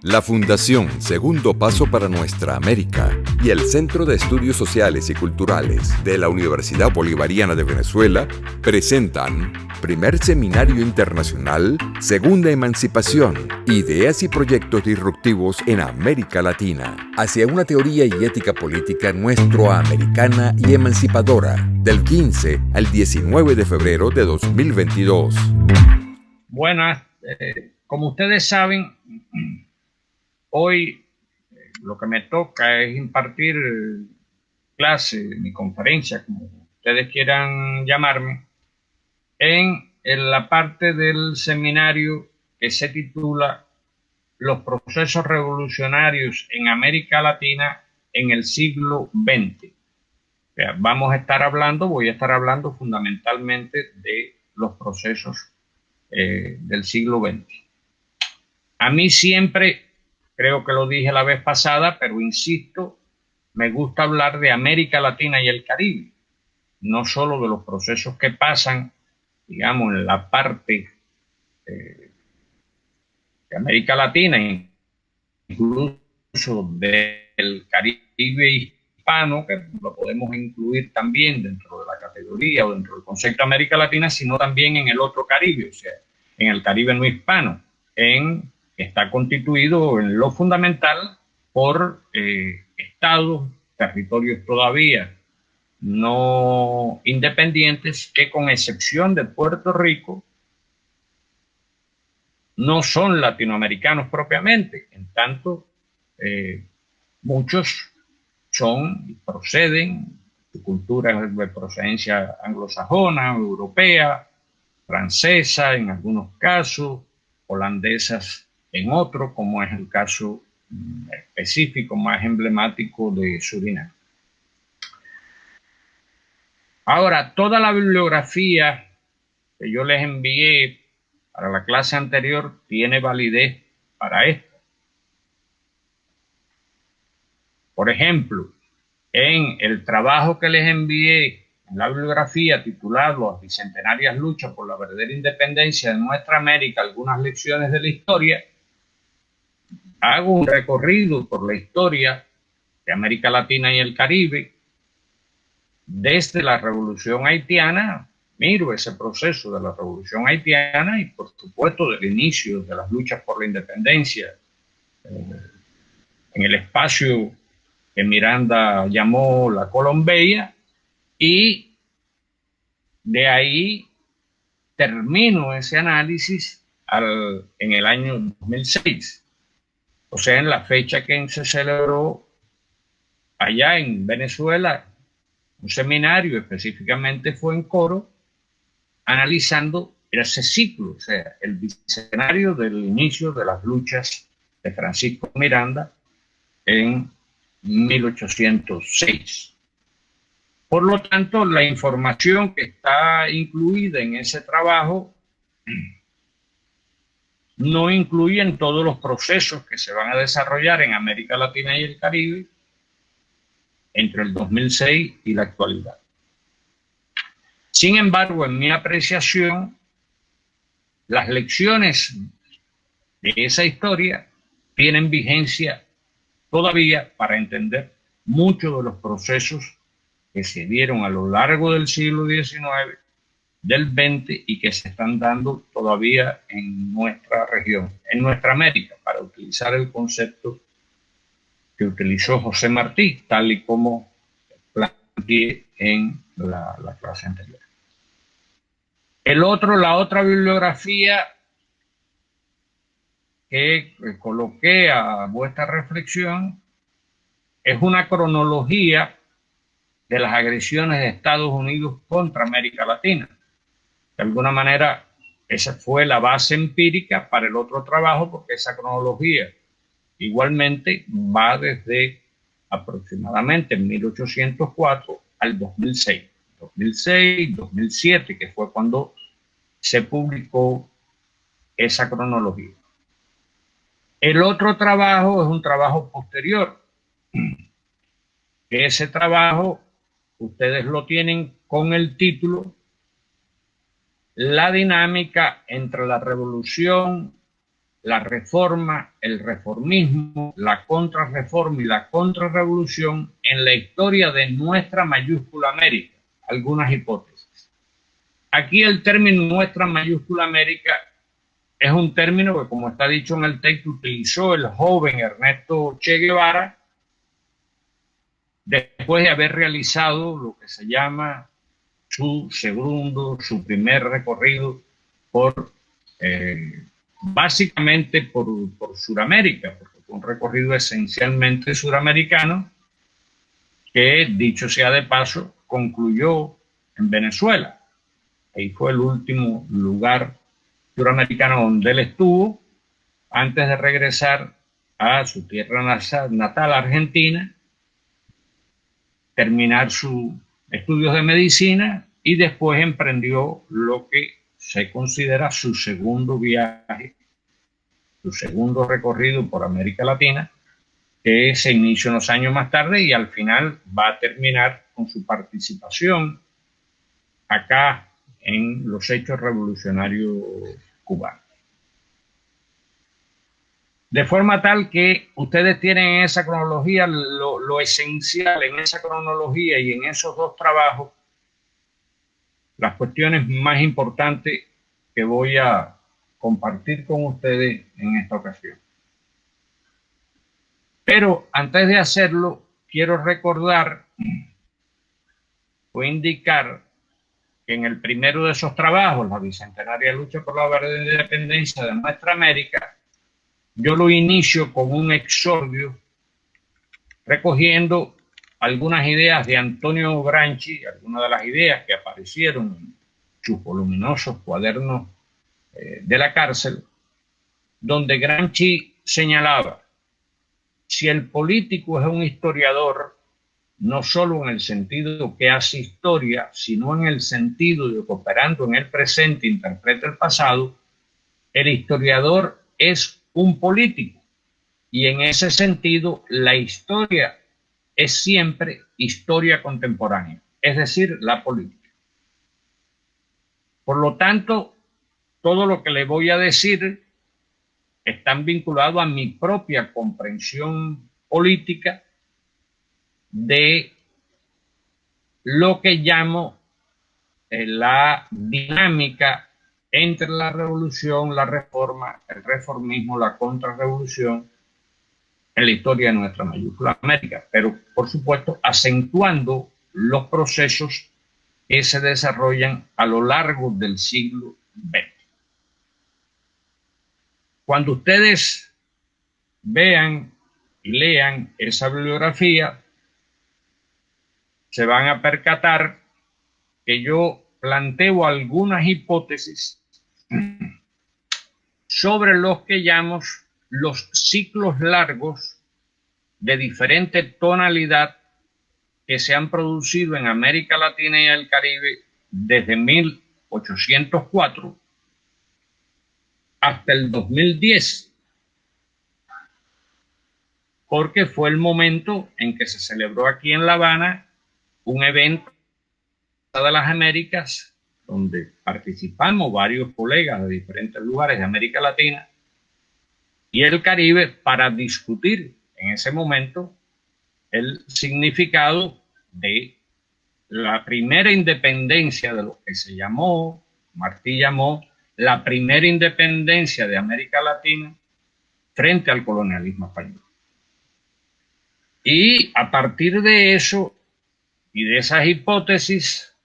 La Fundación Segundo Paso para Nuestra América y el Centro de Estudios Sociales y Culturales de la Universidad Bolivariana de Venezuela presentan Primer Seminario Internacional Segunda Emancipación, Ideas y Proyectos Disruptivos en América Latina, hacia una teoría y ética política nuestroamericana y emancipadora, del 15 al 19 de febrero de 2022. Buenas, como ustedes saben, hoy lo que me toca es impartir clase, mi conferencia, como ustedes quieran llamarme, en la parte del seminario que se titula Los procesos revolucionarios en América Latina en el siglo XX. O sea, voy a estar hablando fundamentalmente de los procesos del siglo XX. A mí siempre, creo que lo dije la vez pasada, pero insisto, me gusta hablar de América Latina y el Caribe, no solo de los procesos que pasan, digamos, en la parte de América Latina, incluso del Caribe hispano, que lo podemos incluir también dentro de la categoría o dentro del concepto de América Latina, sino también en el otro Caribe, o sea, en el Caribe no hispano, está constituido en lo fundamental por estados, territorios todavía no independientes, que con excepción de Puerto Rico, no son latinoamericanos propiamente, en tanto muchos proceden de culturas de procedencia anglosajona, europea, francesa en algunos casos, holandesas en otros, como es el caso específico más emblemático de Surinam. Ahora, toda la bibliografía que yo les envié para la clase anterior tiene validez para esto. Por ejemplo, en el trabajo que les envié en la bibliografía titulado Las bicentenarias luchas por la verdadera independencia de nuestra América, algunas lecciones de la historia, hago un recorrido por la historia de América Latina y el Caribe, desde la Revolución Haitiana, miro ese proceso de la Revolución Haitiana y por supuesto del inicio de las luchas por la independencia en el espacio que Miranda llamó la Colombia, y de ahí termino ese análisis en el año 2006, o sea, en la fecha que se celebró allá en Venezuela un seminario, específicamente fue en Coro, analizando ese ciclo, o sea, el bicentenario del inicio de las luchas de Francisco Miranda en 1806. Por lo tanto, la información que está incluida en ese trabajo no incluye todos los procesos que se van a desarrollar en América Latina y el Caribe entre el 2006 y la actualidad. Sin embargo, en mi apreciación, las lecciones de esa historia tienen vigencia todavía para entender muchos de los procesos que se dieron a lo largo del siglo XIX, del XX, y que se están dando todavía en nuestra región, en nuestra América, para utilizar el concepto que utilizó José Martí, tal y como planteé en la clase anterior. La otra bibliografía que coloqué a vuestra reflexión es una cronología de las agresiones de Estados Unidos contra América Latina. De alguna manera, esa fue la base empírica para el otro trabajo, porque esa cronología igualmente va desde aproximadamente 1804 al 2006. 2006, 2007, que fue cuando se publicó esa cronología. El otro trabajo es un trabajo posterior. Ese trabajo ustedes lo tienen con el título La dinámica entre la revolución la reforma, el reformismo, la contrarreforma y la contrarrevolución en la historia de nuestra mayúscula América. Algunas hipótesis. Aquí el término nuestra mayúscula América es un término que, como está dicho en el texto, utilizó el joven Ernesto Che Guevara después de haber realizado lo que se llama su primer recorrido por básicamente por Sudamérica, porque fue un recorrido esencialmente suramericano que, dicho sea de paso, concluyó en Venezuela. Ahí fue el último lugar suramericano donde él estuvo antes de regresar a su tierra natal, Argentina, terminar sus estudios de medicina y después emprendió lo que se considera su segundo viaje, su segundo recorrido por América Latina, que se inició unos años más tarde y al final va a terminar con su participación acá en los hechos revolucionarios cubanos. De forma tal que ustedes tienen en esa cronología lo esencial en esa cronología y en esos dos trabajos, las cuestiones más importantes que voy a compartir con ustedes en esta ocasión. Pero antes de hacerlo, quiero recordar o indicar que en el primero de esos trabajos, la bicentenaria lucha por la verdadera independencia de nuestra América, yo lo inicio con un exordio recogiendo algunas ideas de Antonio Gramsci, algunas de las ideas que aparecieron en sus voluminosos cuadernos de la cárcel, donde Gramsci señalaba: si el político es un historiador, no solo en el sentido que hace historia, sino en el sentido de que, operando en el presente, interpreta el pasado, el historiador es un político. Y en ese sentido, la historia es siempre historia contemporánea, es decir, la política. Por lo tanto, todo lo que le voy a decir está vinculado a mi propia comprensión política de lo que llamo la dinámica entre la revolución, la reforma, el reformismo, la contrarrevolución en la historia de nuestra mayúscula América, pero por supuesto acentuando los procesos que se desarrollan a lo largo del siglo XX. Cuando ustedes vean y lean esa bibliografía, se van a percatar que yo planteo algunas hipótesis sobre los que llamo los ciclos largos de diferente tonalidad que se han producido en América Latina y el Caribe desde 1804 hasta el 2010, porque fue el momento en que se celebró aquí en La Habana un evento de las Américas, donde participamos varios colegas de diferentes lugares de América Latina y el Caribe para discutir en ese momento el significado de la primera independencia de lo que se llamó, Martí llamó, la primera independencia de América Latina frente al colonialismo español. Y a partir de eso y de esas hipótesis,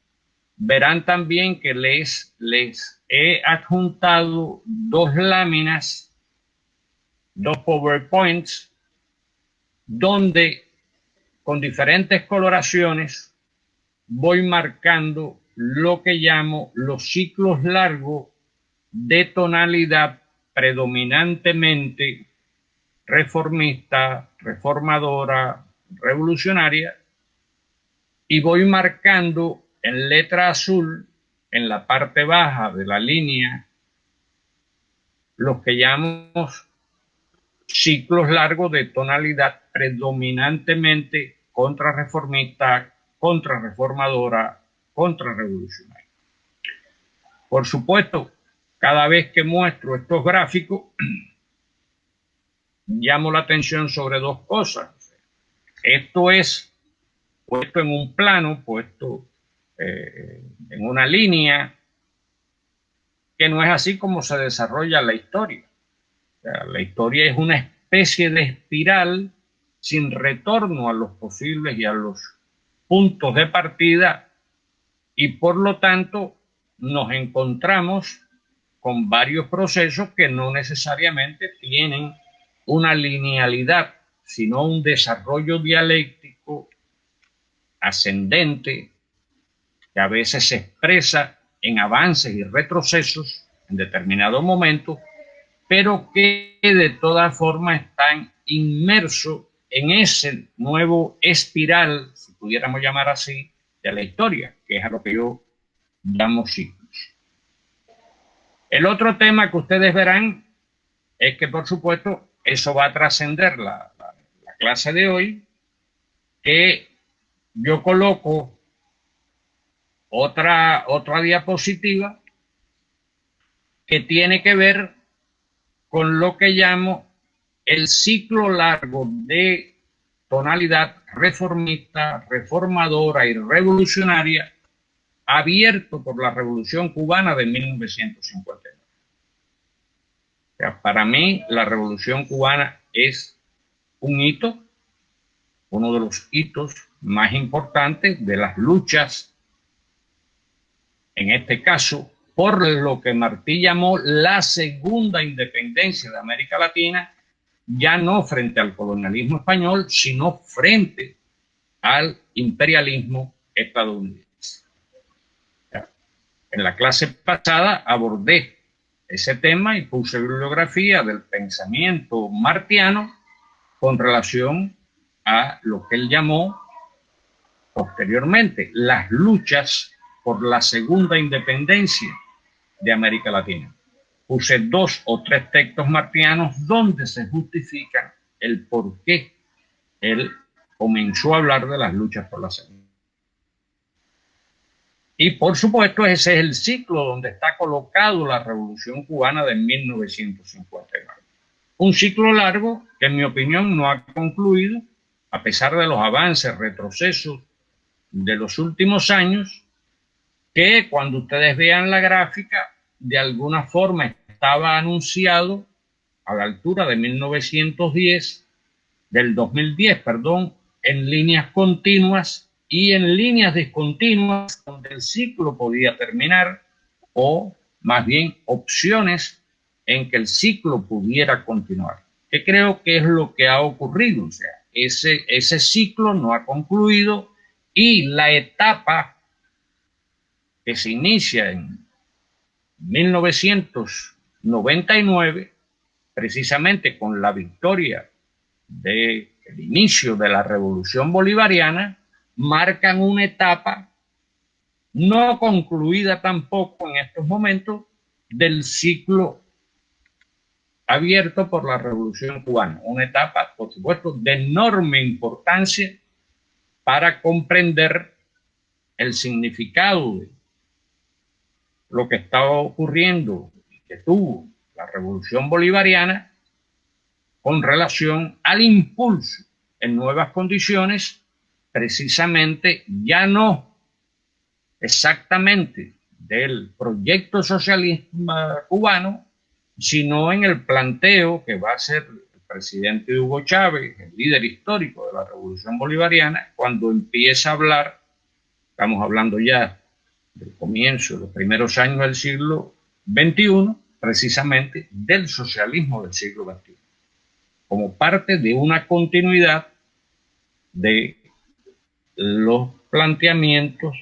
verán también que les he adjuntado dos láminas, dos PowerPoints, donde con diferentes coloraciones voy marcando lo que llamo los ciclos largos de tonalidad predominantemente reformista, reformadora, revolucionaria, y voy marcando en letra azul en la parte baja de la línea los que llamamos ciclos largos de tonalidad predominantemente contrarreformista, contrarreformadora, contrarrevolucionaria. Por supuesto, cada vez que muestro estos gráficos, llamo la atención sobre dos cosas. Esto es puesto en un plano, puesto en una línea, que no es así como se desarrolla la historia. O sea, la historia es una especie de espiral sin retorno a los posibles y a los puntos de partida, y por lo tanto nos encontramos con varios procesos que no necesariamente tienen una linealidad, sino un desarrollo dialéctico ascendente que a veces se expresa en avances y retrocesos en determinado momento, pero que de todas formas están inmersos en ese nuevo espiral, si pudiéramos llamar así, de la historia, que es a lo que yo llamo ciclos. El otro tema que ustedes verán es que, por supuesto, eso va a trascender la clase de hoy, que yo coloco otra diapositiva que tiene que ver con lo que llamo el ciclo largo de tonalidad reformista, reformadora y revolucionaria abierto por la Revolución Cubana de 1959. O sea, para mí la Revolución Cubana es un hito, uno de los hitos más importantes de las luchas, en este caso, por lo que Martí llamó la segunda independencia de América Latina, ya no frente al colonialismo español, sino frente al imperialismo estadounidense. En la clase pasada abordé ese tema y puse bibliografía del pensamiento martiano con relación a lo que él llamó posteriormente las luchas por la segunda independencia de América Latina. Puse 2 o 3 textos martianos donde se justifica el por qué él comenzó a hablar de las luchas por la segunda. Y por supuesto ese es el ciclo donde está colocado la Revolución Cubana de 1959. Un ciclo largo que en mi opinión no ha concluido, a pesar de los avances, retrocesos de los últimos años, que cuando ustedes vean la gráfica, de alguna forma estaba anunciado a la altura de 1910, del 2010, perdón, en líneas continuas y en líneas discontinuas donde el ciclo podía terminar, o más bien opciones en que el ciclo pudiera continuar, que creo que es lo que ha ocurrido. O sea, ese ciclo no ha concluido y la etapa que se inicia en 1999, precisamente con la victoria del inicio de la Revolución Bolivariana, marcan una etapa no concluida tampoco en estos momentos del ciclo abierto por la Revolución Cubana. Una etapa, por supuesto, de enorme importancia para comprender el significado de lo que estaba ocurriendo y que tuvo la Revolución Bolivariana con relación al impulso en nuevas condiciones, precisamente ya no exactamente del proyecto socialista cubano, sino en el planteo que va a ser el presidente Hugo Chávez, el líder histórico de la Revolución Bolivariana, cuando empieza a hablar, estamos hablando ya del comienzo, los primeros años del siglo XXI, precisamente del socialismo del siglo XXI, como parte de una continuidad de los planteamientos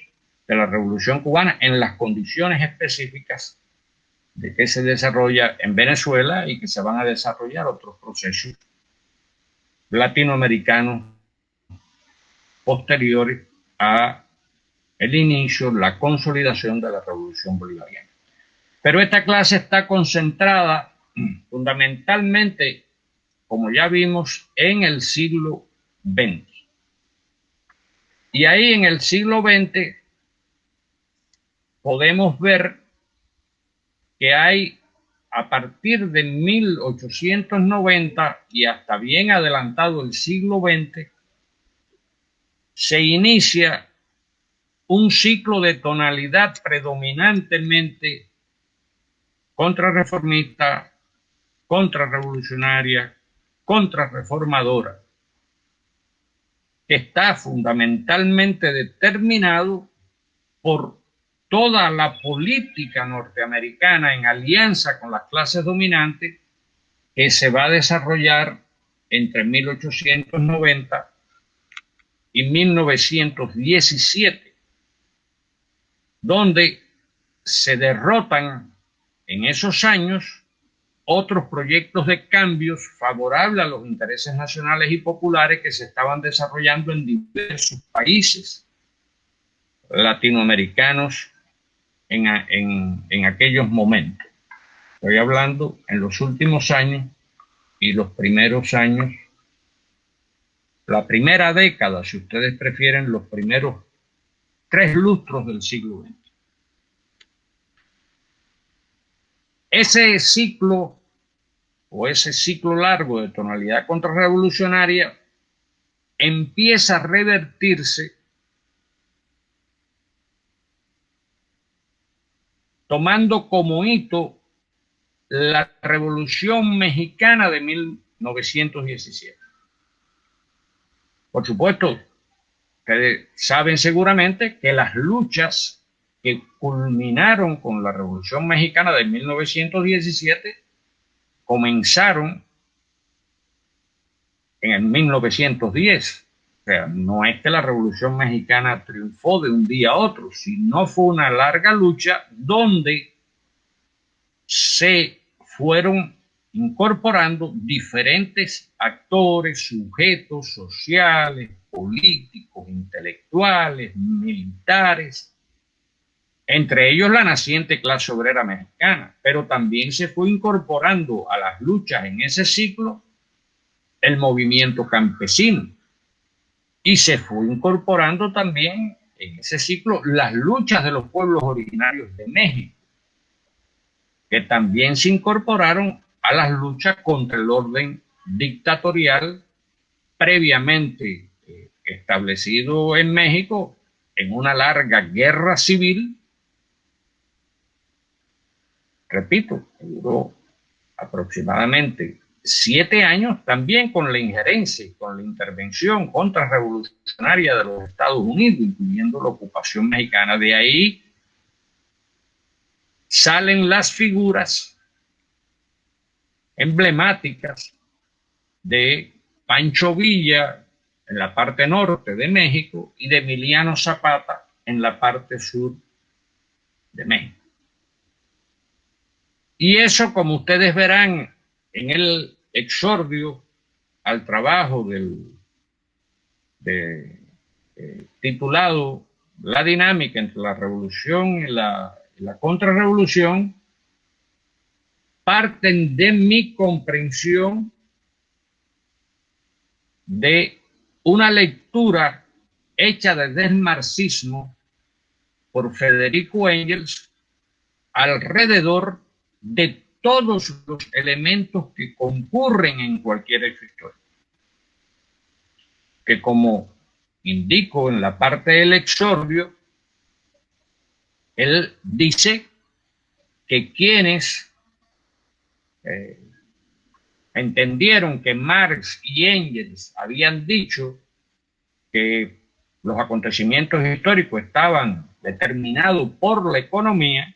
de la Revolución Cubana en las condiciones específicas de que se desarrolla en Venezuela y que se van a desarrollar otros procesos latinoamericanos posteriores a el inicio, la consolidación de la Revolución Bolivariana. Pero esta clase está concentrada fundamentalmente, como ya vimos, en el siglo XX. Y ahí en el siglo XX podemos ver que hay a partir de 1890 y hasta bien adelantado el siglo XX, se inicia un ciclo de tonalidad predominantemente contrarreformista, contrarrevolucionaria, contrarreformadora, que está fundamentalmente determinado por toda la política norteamericana en alianza con las clases dominantes que se va a desarrollar entre 1890 y 1917, donde se derrotan en esos años otros proyectos de cambios favorables a los intereses nacionales y populares que se estaban desarrollando en diversos países latinoamericanos en aquellos momentos. Estoy hablando en los últimos años y los primeros años, la primera década, si ustedes prefieren, los primeros 3 lustros del siglo XX. Ese ciclo largo de tonalidad contrarrevolucionaria empieza a revertirse tomando como hito la Revolución Mexicana de 1917. Por supuesto, ustedes saben seguramente que las luchas que culminaron con la Revolución Mexicana de 1917 comenzaron en el 1910. O sea, no es que la Revolución Mexicana triunfó de un día a otro, sino fue una larga lucha donde se fueron incorporando diferentes actores, sujetos sociales, políticos, intelectuales, militares, entre ellos la naciente clase obrera mexicana, pero también se fue incorporando a las luchas en ese ciclo el movimiento campesino. Y se fue incorporando también en ese ciclo las luchas de los pueblos originarios de México, que también se incorporaron a las luchas contra el orden dictatorial previamente establecido en México en una larga guerra civil. Repito, duró aproximadamente 7 años, también con la injerencia y con la intervención contrarrevolucionaria de los Estados Unidos, incluyendo la ocupación mexicana. De ahí salen las figuras emblemáticas de Pancho Villa en la parte norte de México y de Emiliano Zapata en la parte sur de México. Y eso, como ustedes verán en el exordio al trabajo titulado La dinámica entre la revolución y la contrarrevolución, parten de mi comprensión de una lectura hecha desde el marxismo por Federico Engels alrededor de todos los elementos que concurren en cualquier hecho histórico. Que, como indico en la parte del exordio, él dice que quienes entendieron que Marx y Engels habían dicho que los acontecimientos históricos estaban determinados por la economía,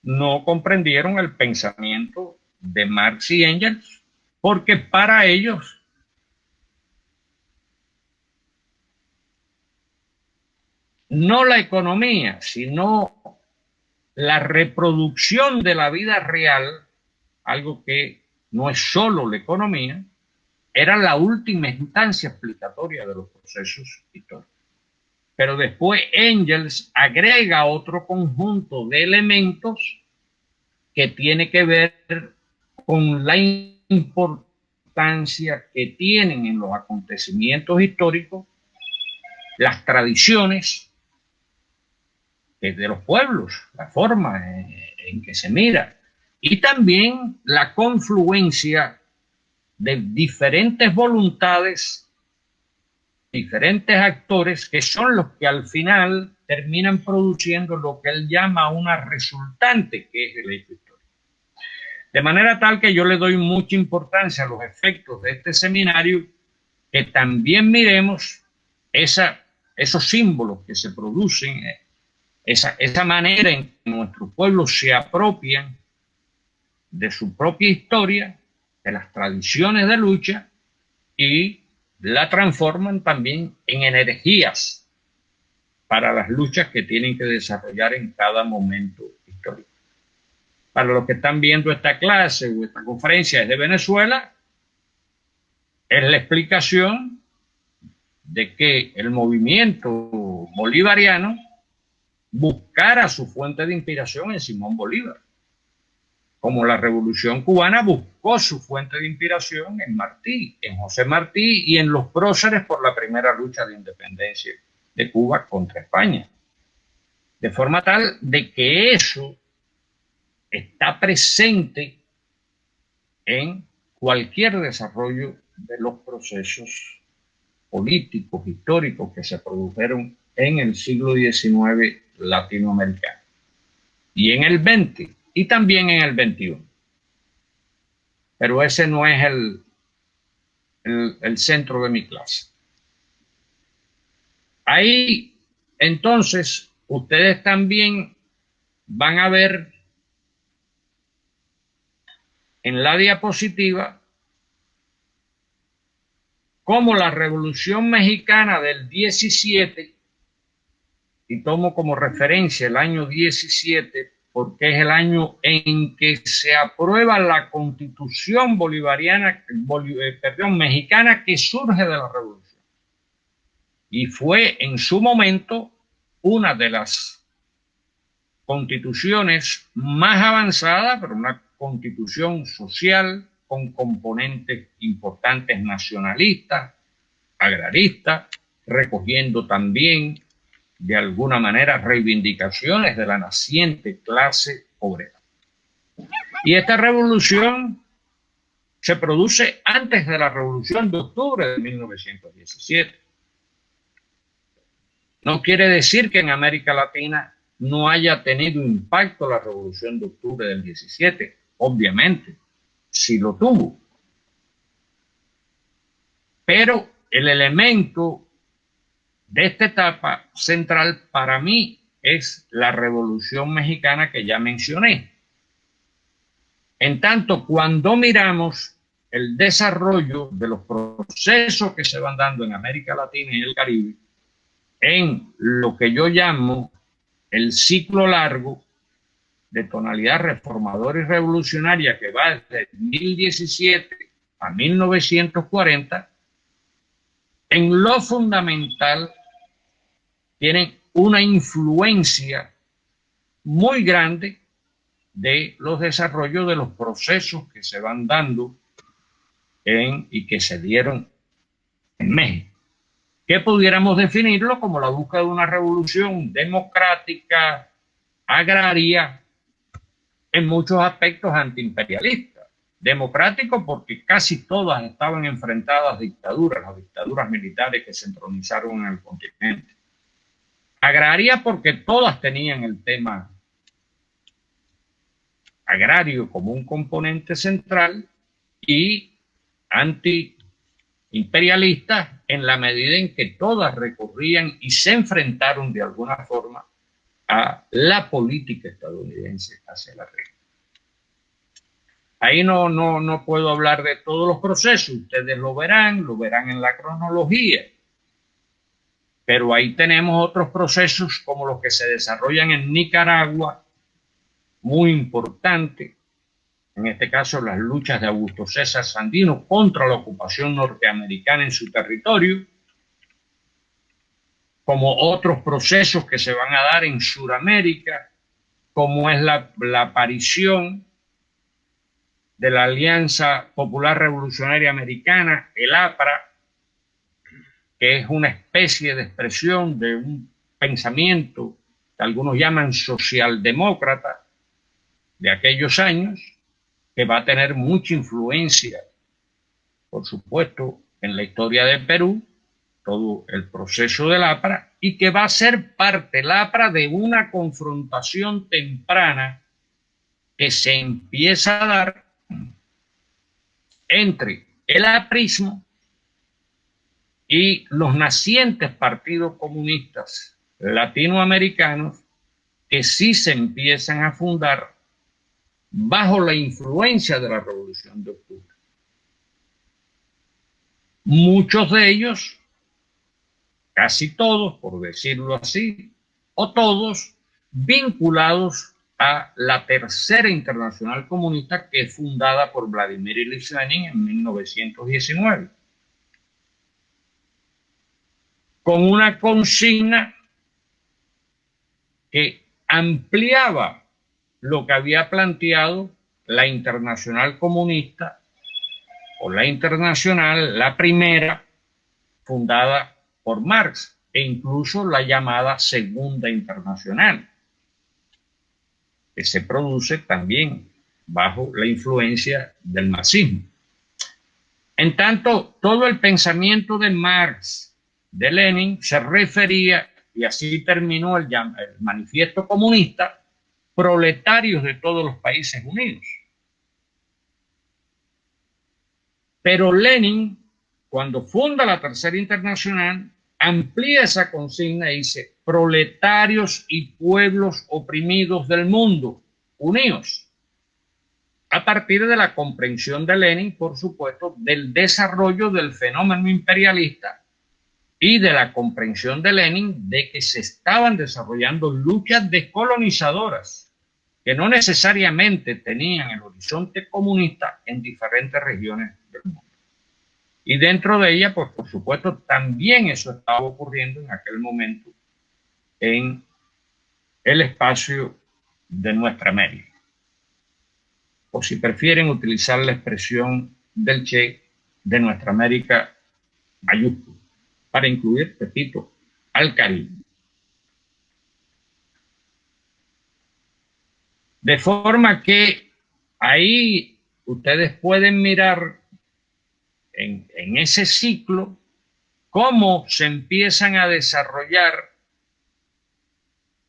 no comprendieron el pensamiento de Marx y Engels, porque para ellos no la economía, sino la reproducción de la vida real, algo que no es solo la economía, era la última instancia explicatoria de los procesos históricos. Pero después Engels agrega otro conjunto de elementos que tiene que ver con la importancia que tienen en los acontecimientos históricos las tradiciones de los pueblos, la forma en que se mira, y también la confluencia de diferentes voluntades, diferentes actores, que son los que al final terminan produciendo lo que él llama una resultante, que es el hecho histórico. De manera tal que yo le doy mucha importancia a los efectos de este seminario, que también miremos esos símbolos que se producen, esa manera en que nuestros pueblos se apropian de su propia historia, de las tradiciones de lucha, y la transforman también en energías para las luchas que tienen que desarrollar en cada momento histórico. Para los que están viendo esta clase o esta conferencia desde Venezuela, es la explicación de que el movimiento bolivariano buscara su fuente de inspiración en Simón Bolívar, como la Revolución Cubana buscó su fuente de inspiración en Martí, en José Martí y en los próceres por la primera lucha de independencia de Cuba contra España. De forma tal de que eso está presente en cualquier desarrollo de los procesos políticos, históricos que se produjeron en el siglo XIX latinoamericano y en el XX y también en el XXI. Pero ese no es el centro de mi clase. Ahí, entonces, ustedes también van a ver en la diapositiva cómo la Revolución Mexicana del 17, y tomo como referencia el año 17 porque es el año en que se aprueba la Constitución mexicana que surge de la Revolución. Y fue en su momento una de las constituciones más avanzadas, pero una constitución social con componentes importantes nacionalistas, agraristas, recogiendo también de alguna manera reivindicaciones de la naciente clase obrera. Y esta revolución se produce antes de la Revolución de Octubre de 1917. No quiere decir que en América Latina no haya tenido impacto la Revolución de Octubre del 17. Obviamente, sí lo tuvo. Pero el elemento de esta etapa central para mí es la Revolución Mexicana que ya mencioné. En tanto, cuando miramos el desarrollo de los procesos que se van dando en América Latina y el Caribe, en lo que yo llamo el ciclo largo de tonalidad reformadora y revolucionaria que va desde 1017 a 1940, en lo fundamental tienen una influencia muy grande de los desarrollos de los procesos que se van dando y que se dieron en México, que pudiéramos definirlo como la búsqueda de una revolución democrática, agraria, en muchos aspectos antiimperialista. Democrático porque casi todas estaban enfrentadas a dictaduras, las dictaduras militares que se entronizaron en el continente. Agraria porque todas tenían el tema agrario como un componente central, y antiimperialista en la medida en que todas recurrían y se enfrentaron de alguna forma a la política estadounidense hacia la región. Ahí no puedo hablar de todos los procesos, ustedes lo verán en la cronología. Pero ahí tenemos otros procesos como los que se desarrollan en Nicaragua, muy importante, en este caso las luchas de Augusto César Sandino contra la ocupación norteamericana en su territorio, como otros procesos que se van a dar en Sudamérica, como es la aparición de la Alianza Popular Revolucionaria Americana, el APRA, que es una especie de expresión de un pensamiento que algunos llaman socialdemócrata, de aquellos años, que va a tener mucha influencia, por supuesto, en la historia de Perú, todo el proceso del APRA, y que va a ser parte, el APRA, de una confrontación temprana que se empieza a dar entre el aprismo y los nacientes partidos comunistas latinoamericanos, que sí se empiezan a fundar bajo la influencia de la Revolución de Octubre. Muchos de ellos, casi todos, por decirlo así, o todos, vinculados a la Tercera Internacional Comunista, que es fundada por Vladimir Ilich Lenin en 1919, con una consigna que ampliaba lo que había planteado la Internacional Comunista, o la Internacional, la primera, fundada por Marx, e incluso la llamada Segunda Internacional, que se produce también bajo la influencia del marxismo. En tanto, todo el pensamiento de Marx, de Lenin, se refería, y así terminó el manifiesto comunista, proletarios de todos los países unidos. Pero Lenin, cuando funda la Tercera Internacional, amplía esa consigna y dice: proletarios y pueblos oprimidos del mundo, unidos. A partir de la comprensión de Lenin, por supuesto, del desarrollo del fenómeno imperialista y de la comprensión de Lenin de que se estaban desarrollando luchas descolonizadoras que no necesariamente tenían el horizonte comunista en diferentes regiones del mundo. Y dentro de ella, pues por supuesto, también eso estaba ocurriendo en aquel momento en el espacio de nuestra América. O si prefieren utilizar la expresión del Che, de nuestra América mayúscula, para incluir, repito, al Caribe. De forma que ahí ustedes pueden mirar en ese ciclo cómo se empiezan a desarrollar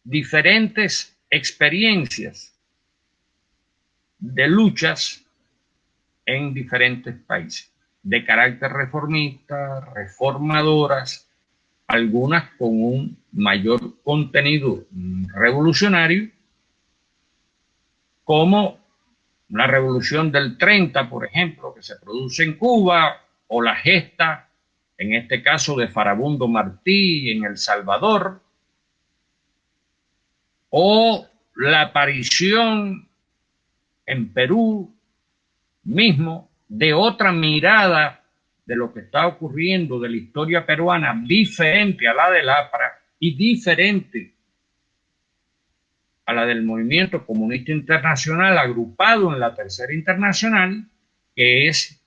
diferentes experiencias de luchas en diferentes países, de carácter reformista, reformadoras, algunas con un mayor contenido revolucionario, como la revolución del 30, por ejemplo, que se produce en Cuba, o la gesta, en este caso, de Farabundo Martí en El Salvador, o la aparición en Perú mismo de otra mirada de lo que está ocurriendo, de la historia peruana, diferente a la del APRA y diferente a la del movimiento comunista internacional agrupado en la Tercera Internacional, que es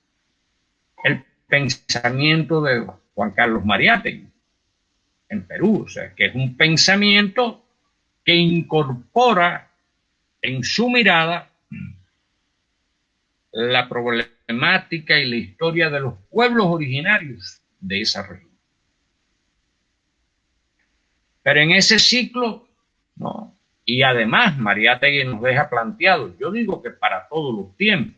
el pensamiento de Juan Carlos Mariátegui en Perú. O sea, que es un pensamiento que incorpora en su mirada la problemática y la historia de los pueblos originarios de esa región. Pero en ese ciclo, no. Y además, Mariátegui nos deja planteado, yo digo que para todos los tiempos,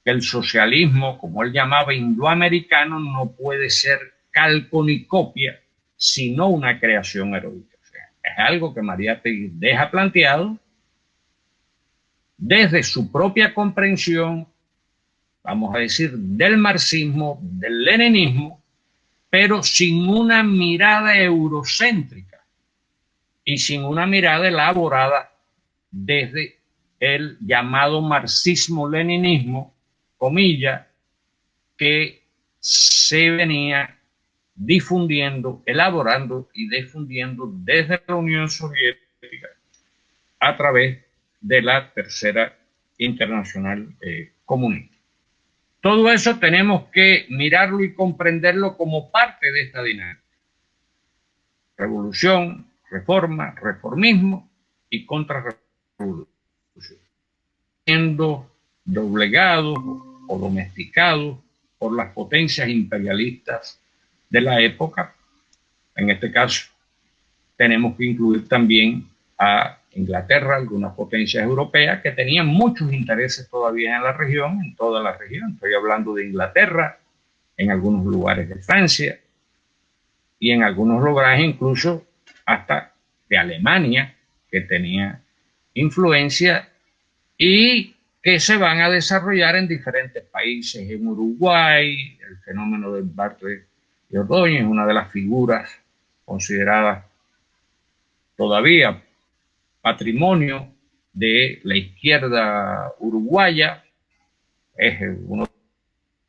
que el socialismo, como él llamaba indoamericano, no puede ser calco ni copia, sino una creación heroica. O sea, es algo que Mariátegui deja planteado desde su propia comprensión, vamos a decir, del marxismo, del leninismo, pero sin una mirada eurocéntrica y sin una mirada elaborada desde el llamado marxismo-leninismo, comillas, que se venía difundiendo, elaborando y difundiendo desde la Unión Soviética a través de la Tercera Internacional Comunista. Todo eso tenemos que mirarlo y comprenderlo como parte de esta dinámica. Revolución, reforma, reformismo y contrarrevolución. siendo doblegados o domesticados por las potencias imperialistas de la época. En este caso, tenemos que incluir también a Inglaterra, algunas potencias europeas que tenían muchos intereses todavía en la región, en toda la región. Estoy hablando de Inglaterra, en algunos lugares de Francia y en algunos lugares incluso hasta de Alemania, que tenía influencia y que se van a desarrollar en diferentes países. En Uruguay, el fenómeno del Bartolomé de Ordóñez es una de las figuras consideradas todavía patrimonio de la izquierda uruguaya, es uno de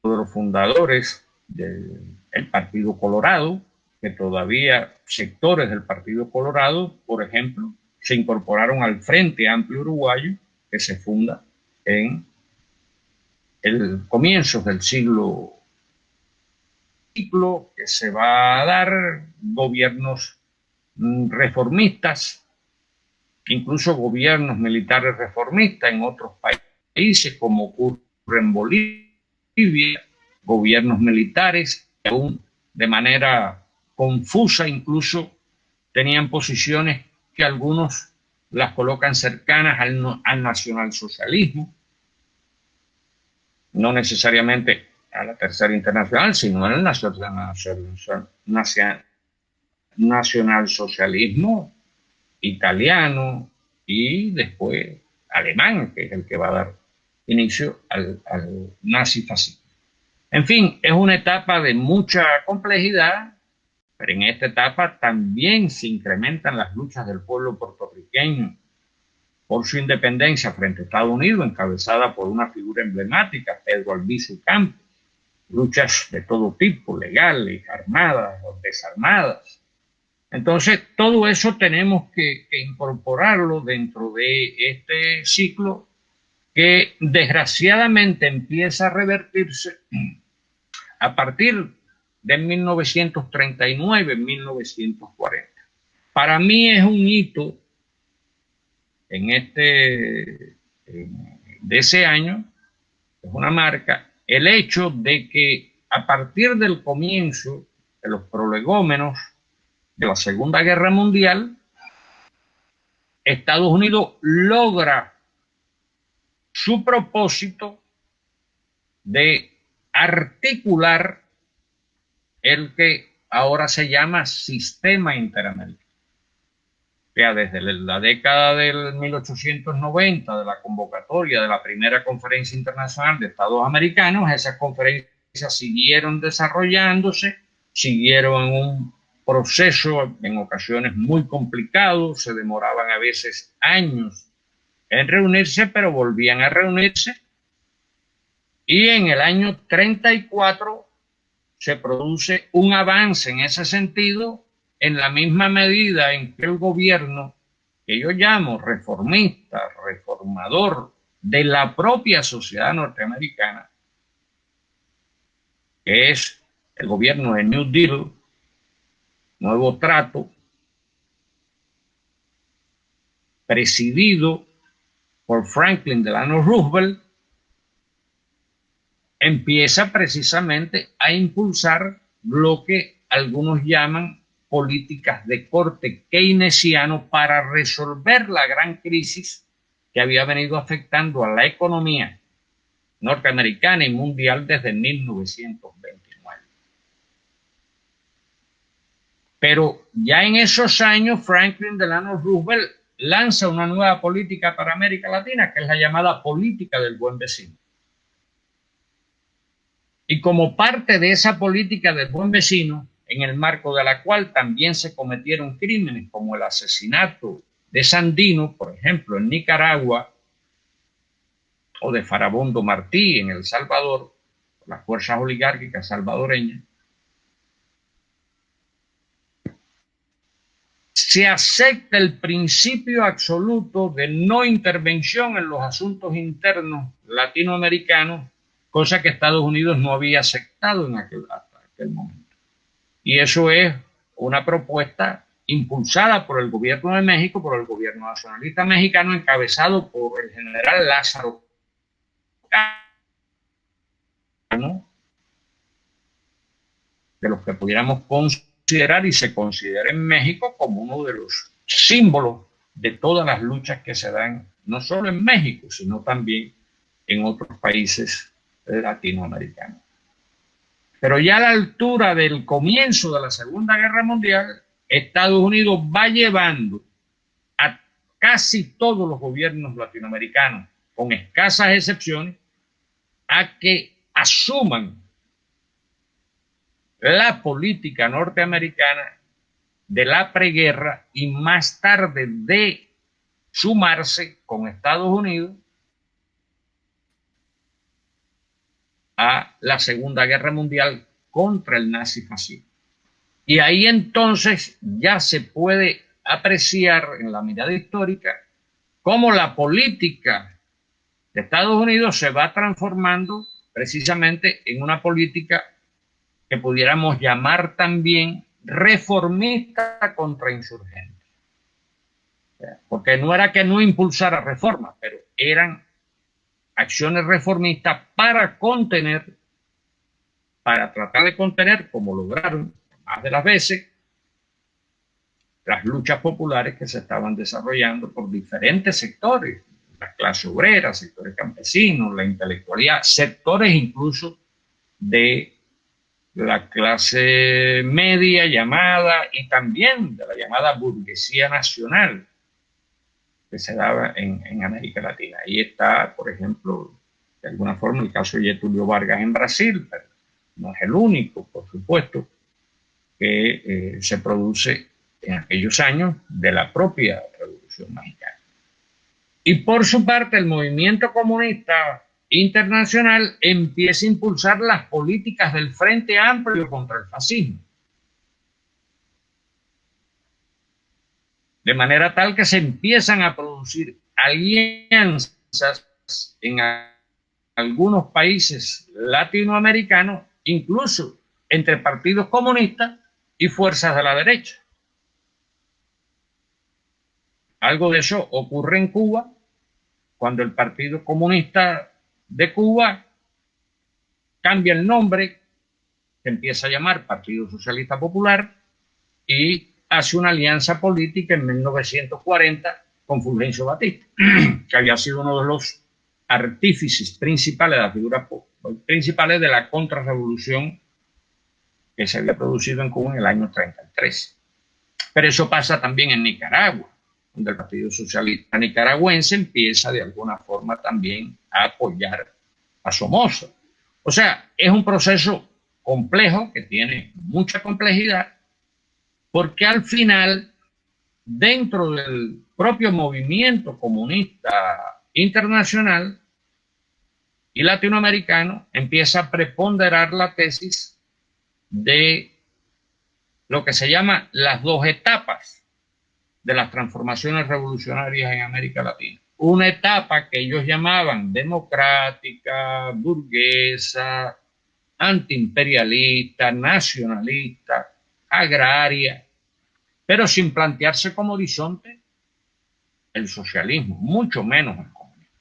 los fundadores del Partido Colorado, que todavía sectores del Partido Colorado, por ejemplo, se incorporaron al Frente Amplio Uruguayo, que se funda en el comienzo del ciclo que se va a dar, gobiernos reformistas, incluso gobiernos militares reformistas en otros países, como ocurre en Bolivia, gobiernos militares que aún de manera confusa incluso tenían posiciones que algunos las colocan cercanas al nacionalsocialismo, no necesariamente a la Tercera Internacional, sino al nacionalsocialismo italiano y después alemán, que es el que va a dar inicio al nazifascismo. En fin, es una etapa de mucha complejidad, pero en esta etapa también se incrementan las luchas del pueblo puertorriqueño por su independencia frente a Estados Unidos, encabezada por una figura emblemática, Pedro Albizu Campos. Luchas de todo tipo, legales, armadas o desarmadas. Entonces, todo eso tenemos que incorporarlo dentro de este ciclo que desgraciadamente empieza a revertirse a partir de 1939, 1940. Para mí es un hito de ese año, es una marca, el hecho de que a partir del comienzo de los prolegómenos de la Segunda Guerra Mundial, Estados Unidos logra su propósito de articular el que ahora se llama Sistema Interamericano. O sea, desde la década del 1890, de la convocatoria de la primera Conferencia Internacional de Estados Americanos, esas conferencias siguieron desarrollándose, siguieron en un proceso en ocasiones muy complicado, se demoraban a veces años en reunirse, pero volvían a reunirse. Y en el año 34 se produce un avance en ese sentido, en la misma medida en que el gobierno, que yo llamo reformista, reformador de la propia sociedad norteamericana, que es el gobierno de New Deal, Nuevo Trato, presidido por Franklin Delano Roosevelt, empieza precisamente a impulsar lo que algunos llaman políticas de corte keynesiano para resolver la gran crisis que había venido afectando a la economía norteamericana y mundial desde 1929. Pero ya en esos años, Franklin Delano Roosevelt lanza una nueva política para América Latina, que es la llamada política del buen vecino. Y como parte de esa política del buen vecino, en el marco de la cual también se cometieron crímenes como el asesinato de Sandino, por ejemplo, en Nicaragua, o de Farabundo Martí en El Salvador, las fuerzas oligárquicas salvadoreñas, se acepta el principio absoluto de no intervención en los asuntos internos latinoamericanos, cosa que Estados Unidos no había aceptado hasta aquel momento. Y eso es una propuesta impulsada por el gobierno de México, por el gobierno nacionalista mexicano, encabezado por el general Lázaro Cano, de los que pudiéramos considerar y se considera en México como uno de los símbolos de todas las luchas que se dan, no solo en México, sino también en otros países latinoamericanos. Pero ya a la altura del comienzo de la Segunda Guerra Mundial, Estados Unidos va llevando a casi todos los gobiernos latinoamericanos, con escasas excepciones, a que asuman la política norteamericana de la preguerra y más tarde de sumarse con Estados Unidos a la Segunda Guerra Mundial contra el nazifascismo. Y ahí entonces ya se puede apreciar en la mirada histórica cómo la política de Estados Unidos se va transformando precisamente en una política que pudiéramos llamar también reformista contrainsurgente. Porque no era que no impulsara reformas, pero eran acciones reformistas para contener, para tratar de contener, como lograron más de las veces, las luchas populares que se estaban desarrollando por diferentes sectores, la clase obrera, sectores campesinos, la intelectualidad, sectores incluso de la clase media llamada y también de la llamada burguesía nacional que se daba en América Latina. Ahí está, por ejemplo, de alguna forma el caso de Getúlio Vargas en Brasil, pero no es el único, por supuesto, que se produce en aquellos años de la propia Revolución Mexicana. Y por su parte, el movimiento comunista internacional empieza a impulsar las políticas del Frente Amplio contra el fascismo. De manera tal que se empiezan a producir alianzas en algunos países latinoamericanos, incluso entre partidos comunistas y fuerzas de la derecha. Algo de eso ocurre en Cuba, cuando el Partido Comunista de Cuba cambia el nombre, se empieza a llamar Partido Socialista Popular y hace una alianza política en 1940 con Fulgencio Batista, que había sido uno de los artífices principales, de las figuras principales de la contrarrevolución que se había producido en Cuba en el año 33. Pero eso pasa también en Nicaragua, donde el Partido Socialista Nicaragüense empieza de alguna forma también a apoyar a Somoza. O sea, es un proceso complejo que tiene mucha complejidad, porque al final, dentro del propio movimiento comunista internacional y latinoamericano, empieza a preponderar la tesis de lo que se llama las dos etapas de las transformaciones revolucionarias en América Latina. Una etapa que ellos llamaban democrática, burguesa, antiimperialista, nacionalista, agraria, pero sin plantearse como horizonte el socialismo, mucho menos el comunismo.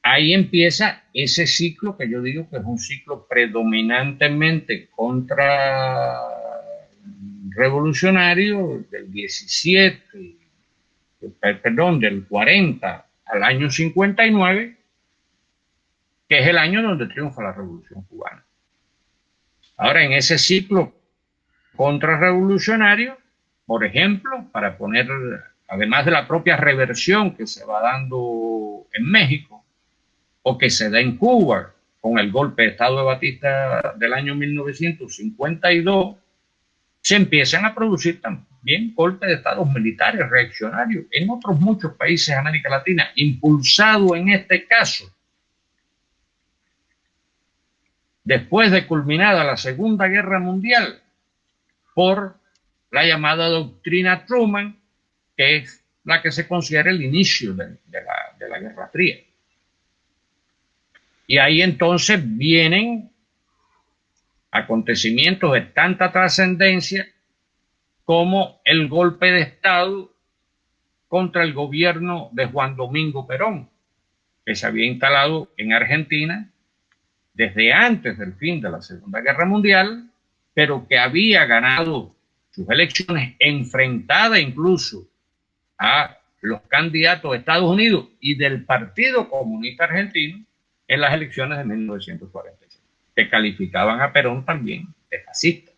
Ahí empieza ese ciclo que yo digo que es un ciclo predominantemente contrarrevolucionario del 17, del 40 al año 59, que es el año donde triunfa la Revolución Cubana. Ahora, en ese ciclo contrarrevolucionario, por ejemplo, para poner, además de la propia reversión que se va dando en México, o que se da en Cuba con el golpe de Estado de Batista del año 1952, se empiezan a producir también golpes de estados militares reaccionarios en otros muchos países de América Latina, impulsado en este caso, después de culminada la Segunda Guerra Mundial, por la llamada doctrina Truman, que es la que se considera el inicio de la Guerra Fría. Y ahí entonces vienen acontecimientos de tanta trascendencia como el golpe de Estado contra el gobierno de Juan Domingo Perón, que se había instalado en Argentina desde antes del fin de la Segunda Guerra Mundial, pero que había ganado sus elecciones enfrentada incluso a los candidatos de Estados Unidos y del Partido Comunista Argentino en las elecciones de 1946, que calificaban a Perón también de fascista.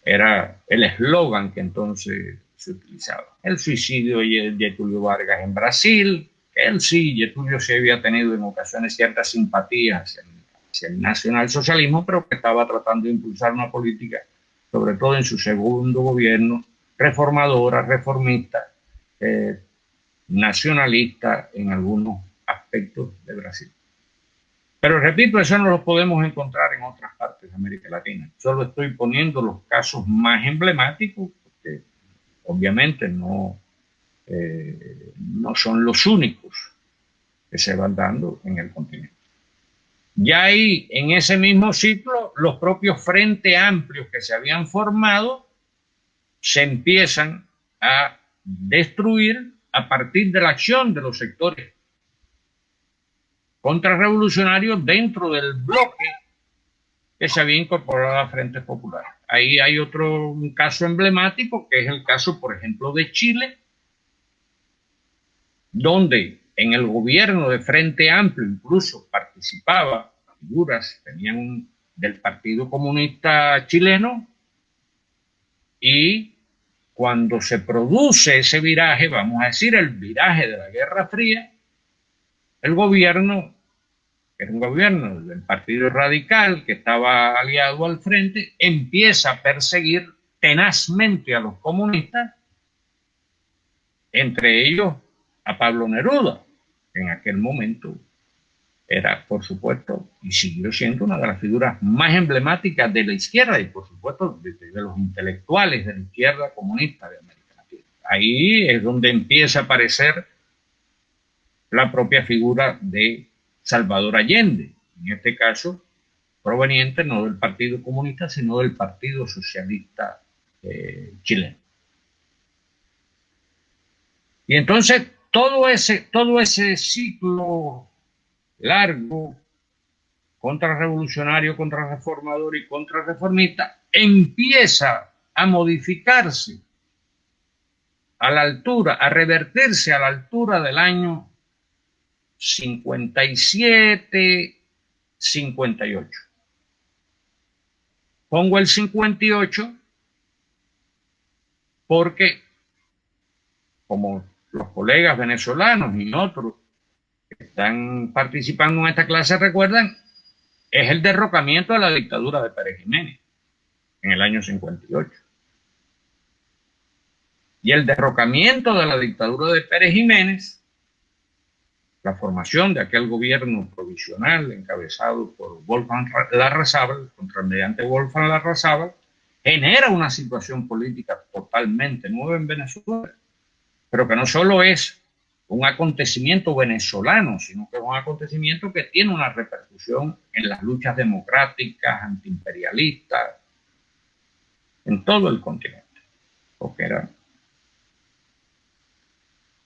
Era el eslogan que entonces se utilizaba. El suicidio de Getúlio Vargas en Brasil, que él sí, Getúlio sí había tenido en ocasiones ciertas simpatías hacia el nacionalsocialismo, pero que estaba tratando de impulsar una política, sobre todo en su segundo gobierno, reformadora, reformista, nacionalista en algunos aspectos de Brasil. Pero repito, eso no lo podemos encontrar en otras partes de América Latina. Solo estoy poniendo los casos más emblemáticos, porque obviamente no son los únicos que se van dando en el continente. Ya ahí, en ese mismo ciclo, los propios frentes amplios que se habían formado se empiezan a destruir a partir de la acción de los sectores contrarrevolucionarios dentro del bloque que se había incorporado a Frente Popular. Ahí hay un caso emblemático, que es el caso, por ejemplo, de Chile, donde en el gobierno de Frente Amplio incluso participaba figuras, venían del Partido Comunista Chileno, y cuando se produce ese viraje, vamos a decir el viraje de la Guerra Fría, el gobierno, que era un gobierno del Partido Radical que estaba aliado al frente, empieza a perseguir tenazmente a los comunistas, entre ellos a Pablo Neruda, que en aquel momento era, por supuesto, y siguió siendo una de las figuras más emblemáticas de la izquierda y, por supuesto, de los intelectuales de la izquierda comunista de América Latina. Ahí es donde empieza a aparecer la propia figura de Salvador Allende, en este caso proveniente no del Partido Comunista, sino del Partido Socialista chileno. Y entonces todo ese ciclo largo, contrarrevolucionario, contrarreformador y contrarreformista, empieza a modificarse a la altura, a revertirse a la altura del año 57, 58. Pongo el 58 porque, como los colegas venezolanos y otros que están participando en esta clase recuerdan, es el derrocamiento de la dictadura de Pérez Jiménez en el año 58. Y el derrocamiento de la dictadura de Pérez Jiménez, la formación de aquel gobierno provisional encabezado por Wolfgang Larrazábal, contra el mediante Wolfgang Larrazábal, genera una situación política totalmente nueva en Venezuela, pero que no solo es un acontecimiento venezolano, sino que es un acontecimiento que tiene una repercusión en las luchas democráticas, antiimperialistas, en todo el continente, porque era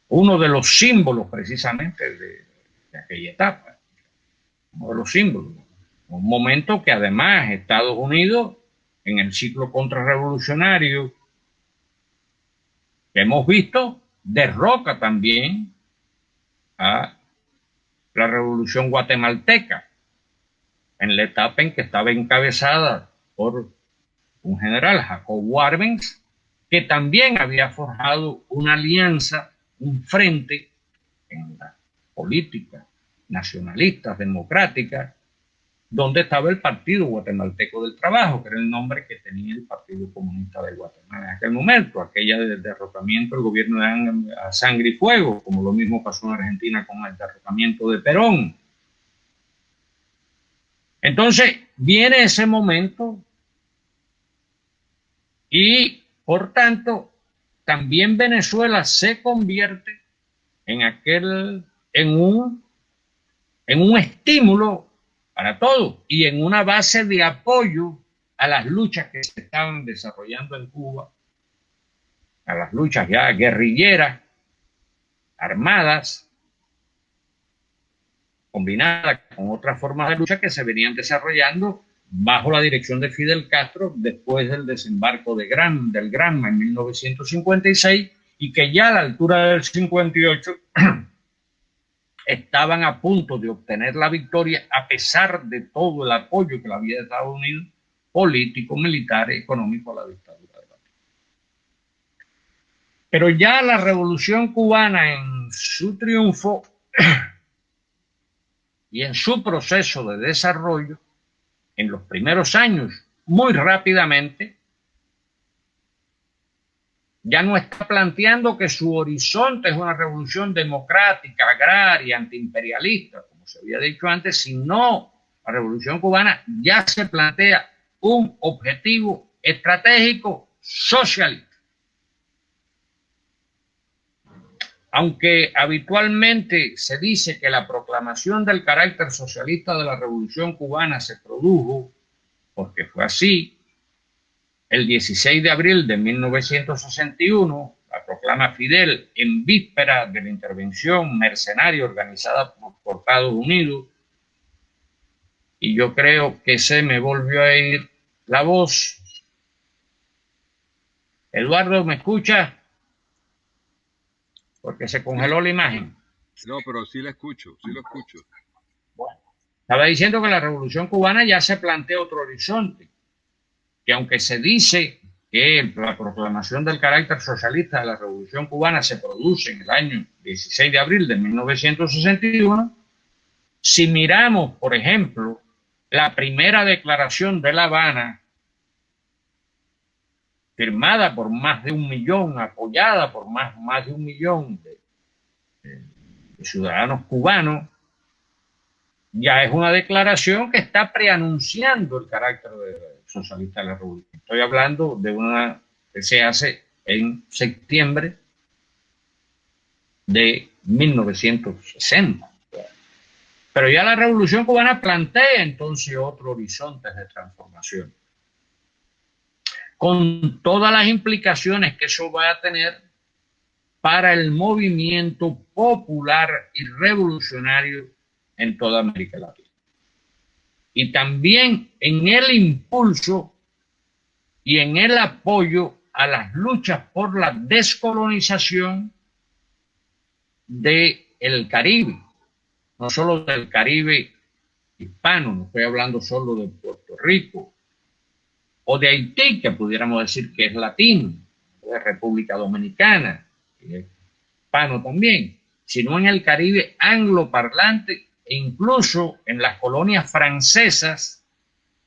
uno de los símbolos precisamente de aquella etapa, uno de los símbolos, un momento que además Estados Unidos, en el ciclo contrarrevolucionario que hemos visto, derroca también a la revolución guatemalteca en la etapa en que estaba encabezada por un general, Jacobo Arbenz, que también había forjado una alianza, un frente en la política nacionalista, democrática, donde estaba el Partido Guatemalteco del Trabajo, que era el nombre que tenía el Partido Comunista de Guatemala en aquel momento, aquella del derrocamiento del gobierno de a sangre y fuego, como lo mismo pasó en Argentina con el derrocamiento de Perón. Entonces viene ese momento y, por tanto, también Venezuela se convierte en un estímulo para todo, y en una base de apoyo a las luchas que se estaban desarrollando en Cuba, a las luchas ya guerrilleras, armadas, combinadas con otras formas de lucha que se venían desarrollando bajo la dirección de Fidel Castro después del desembarco del Granma en 1956, y que ya a la altura del 58 estaban a punto de obtener la victoria a pesar de todo el apoyo que le había Estados Unidos, político, militar, económico, a la dictadura de Batista. Pero ya la Revolución Cubana, en su triunfo y en su proceso de desarrollo, en los primeros años, muy rápidamente, ya no está planteando que su horizonte es una revolución democrática, agraria, antiimperialista, como se había dicho antes, sino la Revolución Cubana ya se plantea un objetivo estratégico socialista. Aunque habitualmente se dice que la proclamación del carácter socialista de la Revolución Cubana se produjo, porque fue así, el 16 de abril de 1961, la proclama Fidel en víspera de la intervención mercenaria organizada por Estados Unidos, y yo creo que se me volvió a ir la voz. Eduardo, ¿me escucha? Porque se congeló la imagen. No, pero sí la escucho, sí lo escucho. Bueno, estaba diciendo que la Revolución Cubana ya se plantea otro horizonte, que aunque se dice que la proclamación del carácter socialista de la Revolución Cubana se produce en el año 16 de abril de 1961, si miramos, por ejemplo, la primera declaración de La Habana, firmada por más de 1 millón, apoyada por más de 1 millón de ciudadanos cubanos, ya es una declaración que está preanunciando el carácter socialista de la revolución. Estoy hablando de una que se hace en septiembre de 1960. Pero ya la Revolución Cubana plantea entonces otro horizonte de transformación, con todas las implicaciones que eso va a tener para el movimiento popular y revolucionario en toda América Latina. Y también en el impulso y en el apoyo a las luchas por la descolonización del Caribe, no solo del Caribe hispano, no estoy hablando solo de Puerto Rico o de Haití, que pudiéramos decir que es latino, de República Dominicana, que es hispano también, sino en el Caribe angloparlante e incluso en las colonias francesas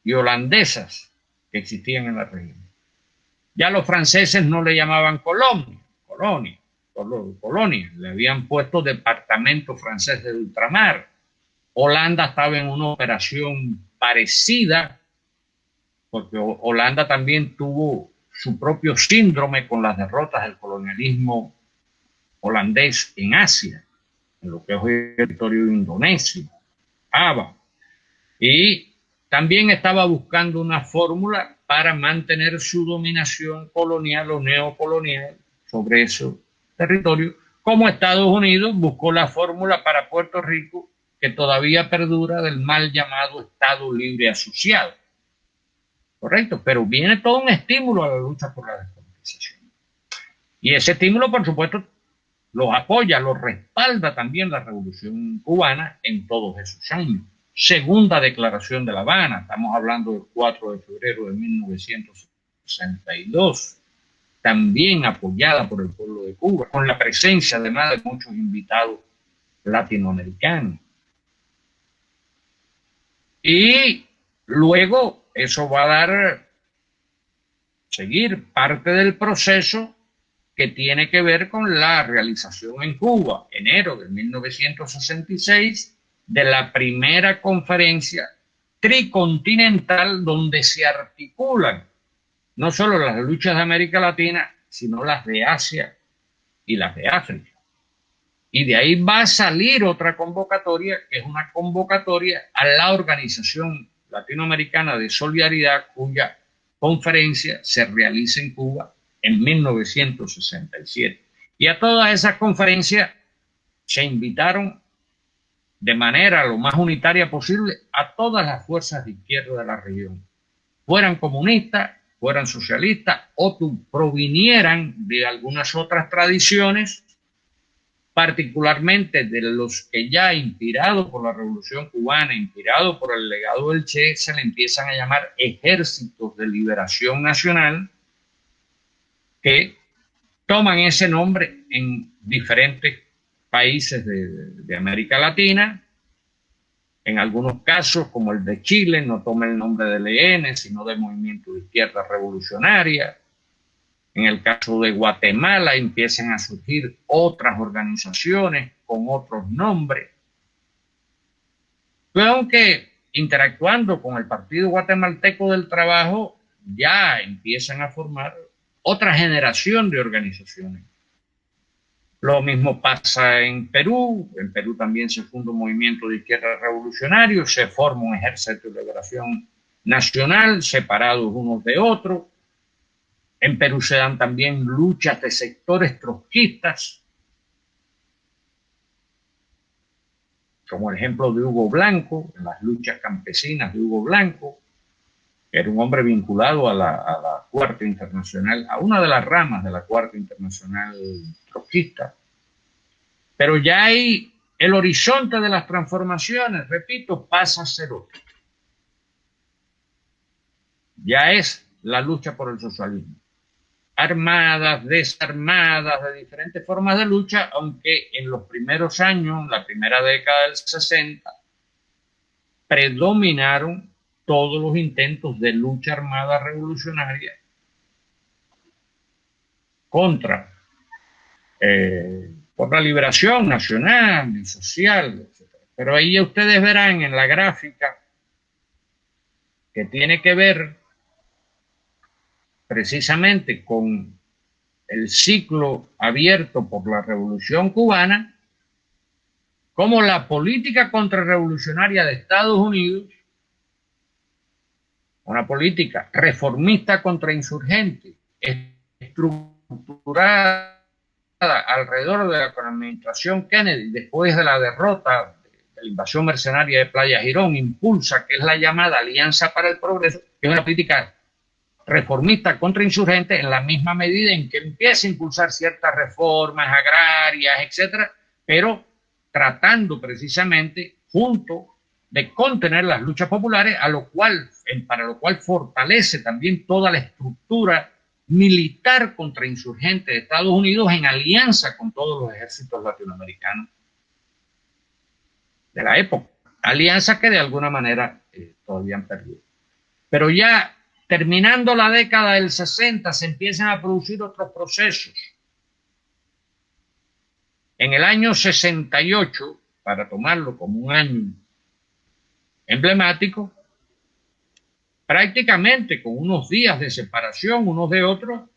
y holandesas que existían en la región. Ya los franceses no le llamaban colonia, le habían puesto departamento francés del ultramar. Holanda estaba en una operación parecida, porque Holanda también tuvo su propio síndrome con las derrotas del colonialismo holandés en Asia, en lo que es el territorio de Indonesia, Java, y también estaba buscando una fórmula para mantener su dominación colonial o neocolonial sobre esos territorios, como Estados Unidos buscó la fórmula para Puerto Rico, que todavía perdura, del mal llamado Estado Libre Asociado. Correcto, pero viene todo un estímulo a la lucha por la descolonización. Y ese estímulo, por supuesto, los apoya, los respalda también la Revolución Cubana en todos esos años. Segunda declaración de La Habana, estamos hablando del 4 de febrero de 1962, también apoyada por el pueblo de Cuba, con la presencia además de muchos invitados latinoamericanos. Y luego eso va a seguir parte del proceso que tiene que ver con la realización en Cuba, enero de 1966, de la primera conferencia tricontinental donde se articulan no solo las luchas de América Latina, sino las de Asia y las de África. Y de ahí va a salir otra convocatoria, que es una convocatoria a la Organización Latinoamericana de Solidaridad, cuya conferencia se realiza en Cuba en 1967. Y a todas esas conferencias se invitaron de manera lo más unitaria posible a todas las fuerzas de izquierda de la región, fueran comunistas, fueran socialistas o provinieran de algunas otras tradiciones, particularmente de los que ya inspirados por la Revolución Cubana, inspirados por el legado del Che, se le empiezan a llamar ejércitos de liberación nacional, que toman ese nombre en diferentes países de América Latina. En algunos casos, como el de Chile, no toma el nombre del EN, sino del Movimiento de Izquierda Revolucionaria. En el caso de Guatemala empiezan a surgir otras organizaciones con otros nombres. Pero aunque interactuando con el Partido Guatemalteco del Trabajo, ya empiezan a formar otra generación de organizaciones. Lo mismo pasa en Perú. En Perú también se funda un movimiento de izquierda revolucionario, se forma un ejército de liberación nacional, separados unos de otros. En Perú se dan también luchas de sectores trotskistas, como el ejemplo de Hugo Blanco, las luchas campesinas de Hugo Blanco, que era un hombre vinculado a la Cuarta Internacional, a una de las ramas de la Cuarta Internacional trotskista. Pero ya ahí el horizonte de las transformaciones, repito, pasa a ser otro. Ya es la lucha por el socialismo. Armadas, desarmadas, de diferentes formas de lucha, aunque en los primeros años, la primera década del 60, predominaron todos los intentos de lucha armada revolucionaria contra, por la liberación nacional y social, etc. Pero ahí ustedes verán en la gráfica que tiene que ver precisamente con el ciclo abierto por la Revolución Cubana, como la política contrarrevolucionaria de Estados Unidos, una política reformista contrainsurgente, estructurada alrededor de la administración Kennedy, después de la derrota de la invasión mercenaria de Playa Girón, impulsa, que es la llamada Alianza para el Progreso, que es una política reformista contrainsurgente en la misma medida en que empieza a impulsar ciertas reformas agrarias, etcétera, pero tratando precisamente junto de contener las luchas populares, para lo cual fortalece también toda la estructura militar contrainsurgente de Estados Unidos en alianza con todos los ejércitos latinoamericanos de la época. Alianza que de alguna manera todavía han perdido. Pero ya terminando la década del 60 se empiezan a producir otros procesos. En el año 68, para tomarlo como un año emblemático, prácticamente con unos días de separación unos de otros,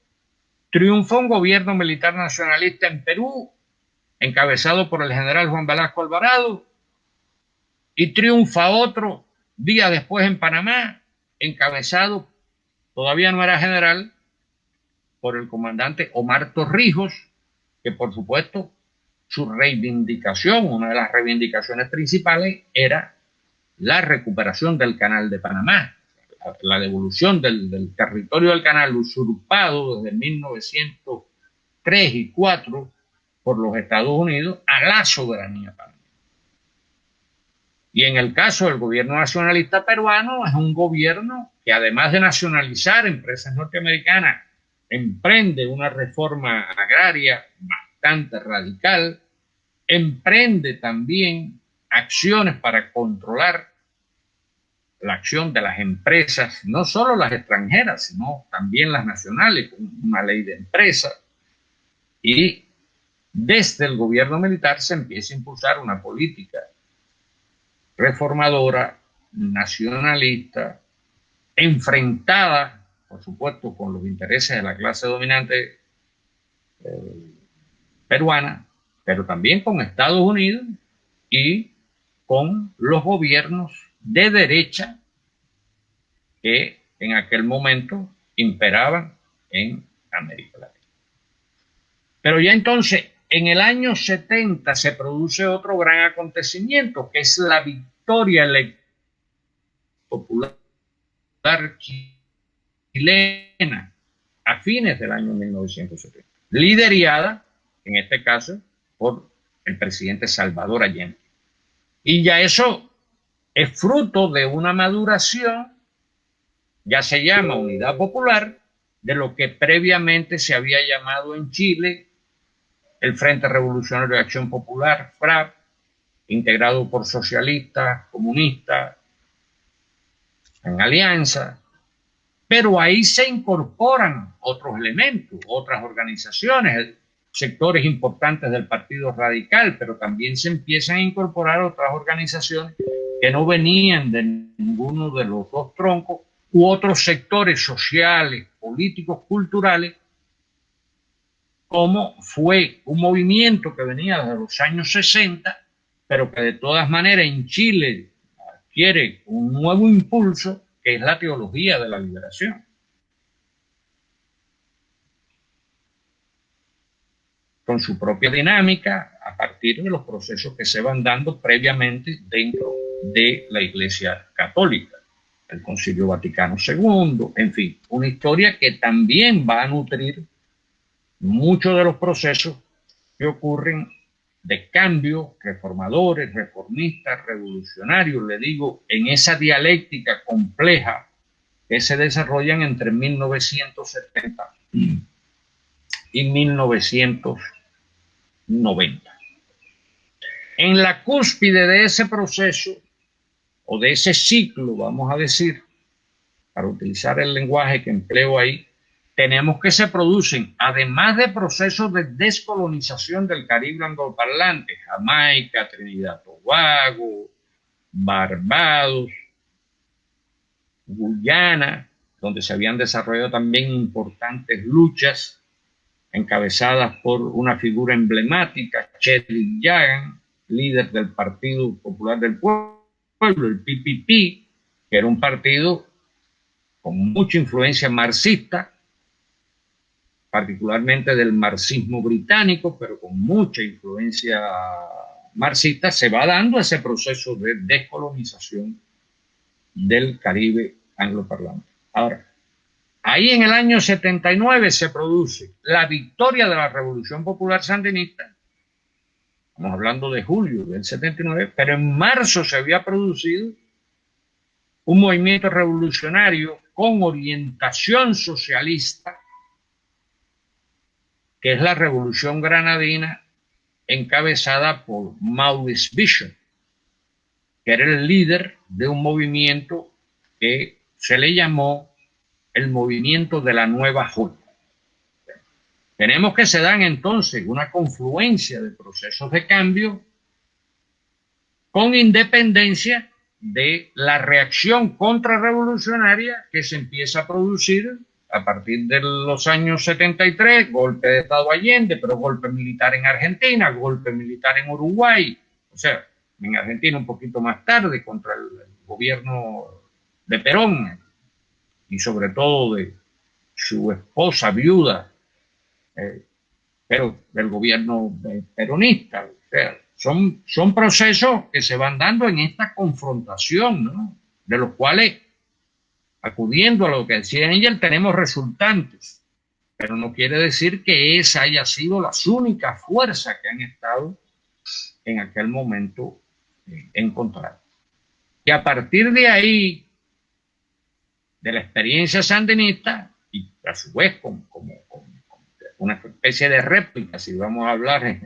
triunfa un gobierno militar nacionalista en Perú, encabezado por el general Juan Velasco Alvarado, y triunfa otro día después en Panamá, encabezado, todavía no era general, por el comandante Omar Torrijos, que por supuesto su reivindicación, una de las reivindicaciones principales, era la recuperación del Canal de Panamá, la devolución del territorio del canal usurpado desde 1903 y 4 por los Estados Unidos a la soberanía panameña. Y en el caso del gobierno nacionalista peruano, es un gobierno que además de nacionalizar empresas norteamericanas, emprende una reforma agraria bastante radical, emprende también acciones para controlar la acción de las empresas, no solo las extranjeras, sino también las nacionales, con una ley de empresas. Y desde el gobierno militar se empieza a impulsar una política reformadora, nacionalista, enfrentada, por supuesto, con los intereses de la clase dominante peruana, pero también con Estados Unidos y con los gobiernos de derecha que en aquel momento imperaban en América Latina. Pero ya entonces, en el año 70 se produce otro gran acontecimiento, que es la victoria popular chilena a fines del año 1970, liderada, en este caso, por el presidente Salvador Allende. Y ya eso es fruto de una maduración, ya se llama Unidad Popular, de lo que previamente se había llamado en Chile el Frente Revolucionario de Acción Popular, FRAP, integrado por socialistas, comunistas, en alianza, pero ahí se incorporan otros elementos, otras organizaciones, sectores importantes del Partido Radical, pero también se empiezan a incorporar otras organizaciones que no venían de ninguno de los dos troncos u otros sectores sociales, políticos, culturales, como fue un movimiento que venía desde los años 60, pero que de todas maneras en Chile adquiere un nuevo impulso, que es la teología de la liberación. Con su propia dinámica, a partir de los procesos que se van dando previamente dentro de la Iglesia Católica, el Concilio Vaticano II, en fin, una historia que también va a nutrir muchos de los procesos que ocurren de cambio, reformadores, reformistas, revolucionarios, le digo, en esa dialéctica compleja que se desarrollan entre 1970 y 1990. En la cúspide de ese proceso, o de ese ciclo, vamos a decir, para utilizar el lenguaje que empleo ahí, tenemos que se producen, además de procesos de descolonización del Caribe angloparlante, Jamaica, Trinidad y Tobago, Barbados, Guyana, donde se habían desarrollado también importantes luchas encabezadas por una figura emblemática, Chedwick Jagan, líder del Partido Popular del Pueblo, el PPP, que era un partido con mucha influencia marxista, particularmente del marxismo británico, pero con mucha influencia marxista, se va dando ese proceso de descolonización del Caribe angloparlante. Ahora, ahí en el año 79 se produce la victoria de la Revolución Popular Sandinista. Estamos hablando de julio del 79, pero en marzo se había producido un movimiento revolucionario con orientación socialista, que es la Revolución Granadina, encabezada por Maurice Bishop, que era el líder de un movimiento que se le llamó el movimiento de la Nueva Jota. Tenemos que se dan entonces una confluencia de procesos de cambio con independencia de la reacción contrarrevolucionaria que se empieza a producir a partir de los años 73, golpe de Estado Allende, pero golpe militar en Argentina, golpe militar en Uruguay, o sea, en Argentina un poquito más tarde contra el gobierno de Perón y sobre todo de su esposa viuda, pero del gobierno peronista. O sea, son procesos que se van dando en esta confrontación, ¿no? De los cuales, acudiendo a lo que decía Engel, tenemos resultantes, pero no quiere decir que esa haya sido las únicas fuerzas que han estado en aquel momento encontradas. Y a partir de ahí, de la experiencia sandinista, y a su vez como una especie de réplica, si vamos a hablar en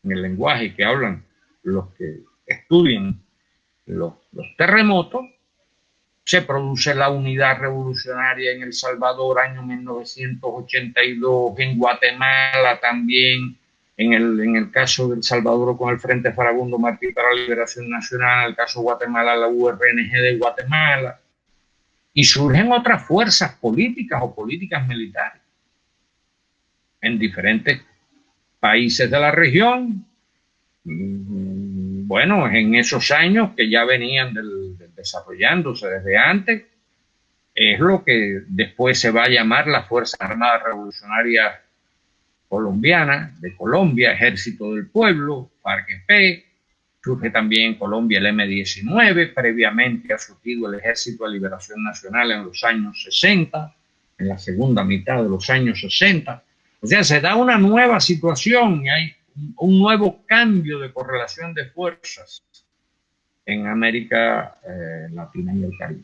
el lenguaje que hablan los que estudian los terremotos, se produce la unidad revolucionaria en El Salvador, año 1982, en Guatemala también, en el caso de El Salvador con el Frente Farabundo Martí para la Liberación Nacional, en el caso de Guatemala, la URNG de Guatemala, y surgen otras fuerzas políticas o políticas militares en diferentes países de la región, bueno, en esos años que ya venían desarrollándose desde antes, es lo que después se va a llamar la Fuerza Armada Revolucionaria Colombiana, de Colombia, Ejército del Pueblo, FARC-EP. Surge también en Colombia el M-19, previamente ha surgido el Ejército de Liberación Nacional en los años 60, en la segunda mitad de los años 60. O sea, se da una nueva situación y hay un nuevo cambio de correlación de fuerzas en América Latina y el Caribe.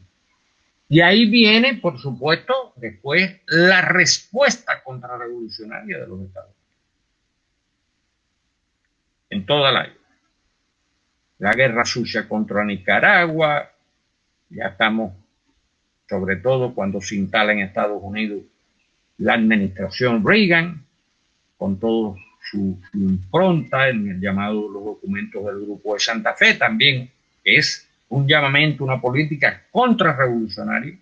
Y ahí viene, por supuesto, después la respuesta contrarrevolucionaria de los Estados Unidos. En toda la isla. La guerra sucia contra Nicaragua, ya estamos, sobre todo cuando se instala en Estados Unidos la administración Reagan, con todo su impronta en el llamado los documentos del Grupo de Santa Fe, también es un llamamiento, una política contrarrevolucionaria